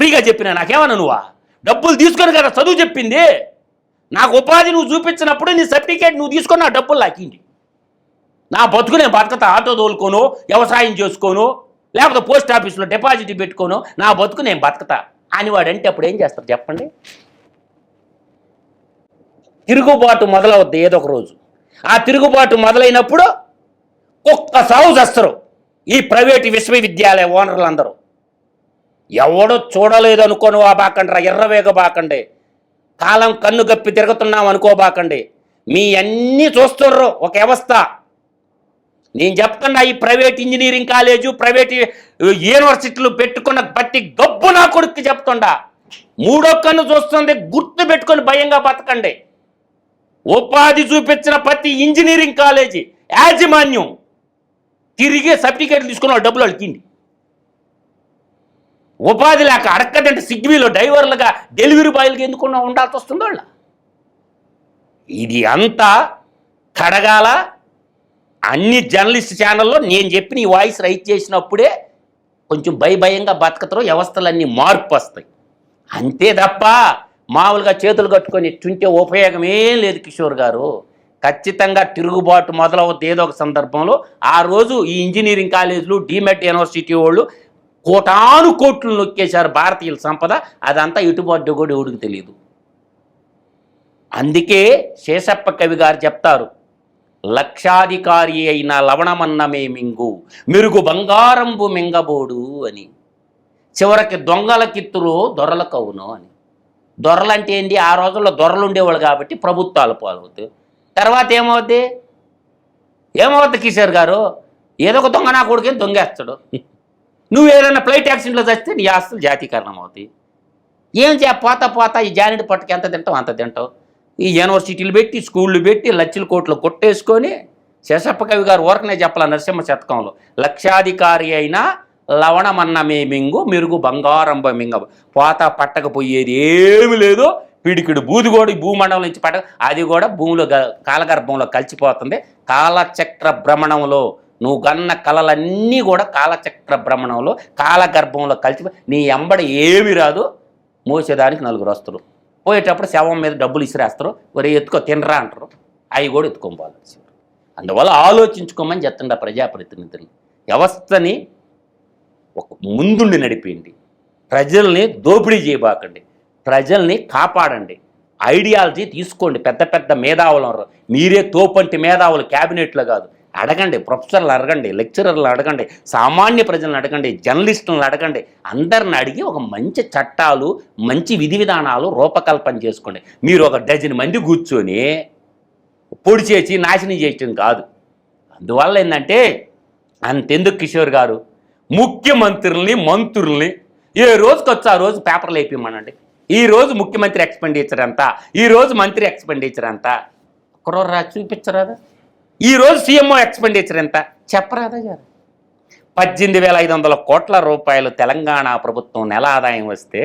ఫ్రీగా చెప్పినా నాకేమన్నా నువ్వా? డబ్బులు తీసుకొని కదా చదువు చెప్పింది. నాకు ఉపాధి నువ్వు చూపించినప్పుడు నీ సర్టిఫికేట్ నువ్వు తీసుకొని నా డబ్బులు లాక్కింది. నా బతుకు నేను బతకతా, ఆటో తోలుకోను, వ్యవసాయం చేసుకోను, లేకపోతే పోస్ట్ ఆఫీసులో డిపాజిట్ పెట్టుకోను, నా బతుకు నేను బతకతా అని వాడంటే అప్పుడు ఏం చేస్తారు చెప్పండి? తిరుగుబాటు మొదలవుద్ది ఏదో ఒక రోజు. ఆ తిరుగుబాటు మొదలైనప్పుడు ఒక్క సాగు చేస్తారు ఈ ప్రైవేటు విశ్వవిద్యాలయ ఓనర్లు అందరూ. ఎవడో చూడలేదు అనుకోను బాకండి, ఎర్రవేగ బాకండి, కాలం కన్ను గప్పి తిరుగుతున్నాం అనుకోబాకండి. మీ అన్నీ చూస్తుర్రు ఒక వ్యవస్థ. నేను చెప్తున్నా, ఈ ప్రైవేట్ ఇంజనీరింగ్ కాలేజు, ప్రైవేట్ యూనివర్సిటీలు పెట్టుకున్న ప్రతి గబ్బు నా కొడుక్కి చెప్తుండా, మూడో కన్ను చూస్తుంది, గుర్తు పెట్టుకొని భయంగా బతకండి. ఉపాధి చూపించిన ప్రతి ఇంజనీరింగ్ కాలేజీ యాజమాన్యం తిరిగే సర్టిఫికేట్లు తీసుకున్న డబ్బులు అడిగింది. ఉపాధి లేక అడక్కదంటే సిగ్నీలో డ్రైవర్లుగా, డెలివరీ బాయ్లుగా ఎందుకున్నా ఉండాల్సి వస్తుంది వాళ్ళ. ఇది అంతా కడగాల. అన్ని జర్నలిస్ట్ ఛానల్లో నేను చెప్పిన ఈ వాయిస్ రైట్ చేసినప్పుడే కొంచెం భయంగా బతకతారు, వ్యవస్థలన్నీ మార్పు వస్తాయి. అంతే తప్ప మామూలుగా చేతులు కట్టుకొని చుంటే ఉపయోగం ఏం లేదు కిషోర్ గారు. ఖచ్చితంగా తిరుగుబాటు మొదలవుద్ది ఏదో ఒక సందర్భంలో. ఆ రోజు ఈ ఇంజనీరింగ్ కాలేజీలు, డీమెట్ యూనివర్సిటీ వాళ్ళు కోట్లు నొక్కేశారు భారతీయుల సంపద. అదంతా ఇటుబాటు కూడా ఎవడికి తెలియదు. అందుకే శేషప్ప కవి గారు చెప్తారు, లక్షాధికారి అయిన లవణమన్నమే మింగు, మెరుగు బంగారంబు మింగబోడు అని. చివరికి దొంగల కిత్తులు దొరలకవును అని. దొరలంటే ఏంటి? ఆ రోజుల్లో దొరలు ఉండేవాళ్ళు కాబట్టి ప్రభుత్వాలు పాల్గొతాయి. తర్వాత ఏమవుద్ది కిషోర్ గారు? ఏదో ఒక దొంగ నా కొడుకుని దొంగేస్తాడు. నువ్వు ఏదైనా ఫ్లైట్ యాక్సిడెంట్లో చస్తే నీ ఆస్తులు జాతీకరణం అవుతాయి. ఏం పోతా ఈ జానెట్ పట్టుకు ఎంత తింటావు అంత తింటావు. ఈ యూనివర్సిటీలు పెట్టి, స్కూళ్ళు పెట్టి, లక్షల కోట్లు కొట్టేసుకొని శేషప్ప కవి గారు ఊరకనే చెప్పాల నరసింహ శతకంలో, లక్షాధికారి అయినా లవణమన్నమే మింగు, మెరుగు బంగారంబ మింగ. పోతా పట్టకపోయేది ఏమి లేదు. పిడికిడు బూది కూడా ఈ భూమండలం నుంచి పట్ట, అది కూడా భూమిలో కాలగర్భంలో కలిసిపోతుంది. కాలచక్ర భ్రమణంలో నువ్వు గన్న కళలన్నీ కూడా కాలచక్ర భ్రమణంలో కాలగర్భంలో కలిసి నీ ఎంబడి ఏమి రాదు. మోసేదానికి 4 వస్తారు. పోయేటప్పుడు శవం మీద డబ్బులు ఇసిరేస్తారు, ఒరే ఎత్తుకో తినరా అంటారు. అవి కూడా ఎత్తుకోవాలి. అందువల్ల ఆలోచించుకోమని చెప్తుండ ప్రజాప్రతినిధులు. వ్యవస్థని ఒక ముందుండి నడిపేయండి. ప్రజల్ని దోపిడీ చేయబాకండి, ప్రజల్ని కాపాడండి. ఐడియాలజీ తీసుకోండి. పెద్ద పెద్ద మేధావులు ఉన్నారు. మీరే తోపంటి మేధావులు క్యాబినెట్లో కాదు. అడగండి, ప్రొఫెసర్లు అడగండి, లెక్చరర్లు అడగండి, సామాన్య ప్రజలను అడగండి, జర్నలిస్టులను అడగండి. అందరిని అడిగి ఒక మంచి చట్టాలు, మంచి విధి విధానాలు రూపకల్పన చేసుకోండి. మీరు ఒక డజన్ మంది కూర్చొని పొడి చేసి నాశనం చేయటం కాదు. అందువల్ల ఏంటంటే అంతెందుకు కిషోర్ గారు, ముఖ్యమంత్రుల్ని, మంత్రుల్ని ఏ రోజుకి వచ్చి ఆ రోజు పేపర్లు వేపిమనండి. ఈరోజు ముఖ్యమంత్రి ఎక్స్పెండిచర్ ఎంత, ఈరోజు మంత్రి ఎక్స్పెండిచర్ ఎంత, ఒకరోజు చూపించరాదా? ఈరోజు సీఎంఓ ఎక్స్పెండిచర్ ఎంత చెప్పరాదా గారు? 18,500 కోట్ల రూపాయలు తెలంగాణ ప్రభుత్వం నెల ఆదాయం వస్తే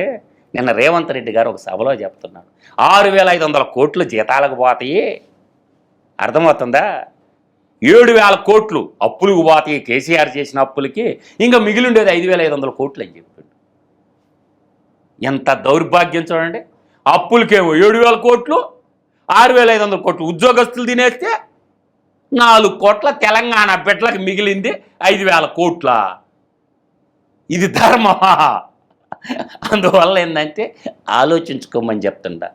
నిన్న రేవంత్ రెడ్డి గారు ఒక సభలో చెప్తున్నాడు 6,500 కోట్లు జీతాలకు పోతాయి. అర్థమవుతుందా? 7,000 కోట్లు అప్పులకు పోతాయి. కేసీఆర్ చేసిన అప్పులకి ఇంకా మిగిలి ఉండేది 5,500 కోట్లు అని చెప్పాడు. ఎంత దౌర్భాగ్యం చూడండి. అప్పులకేమో 7,000 కోట్లు, 6,500 కోట్లు ఉద్యోగస్తులు తినేస్తే 4 కోట్ల తెలంగాణ బిడ్డలకు మిగిలింది 5,000 కోట్ల. ఇది ధర్మమా? అందువల్ల ఏంటంటే ఆలోచించుకోమని చెప్తుంటా.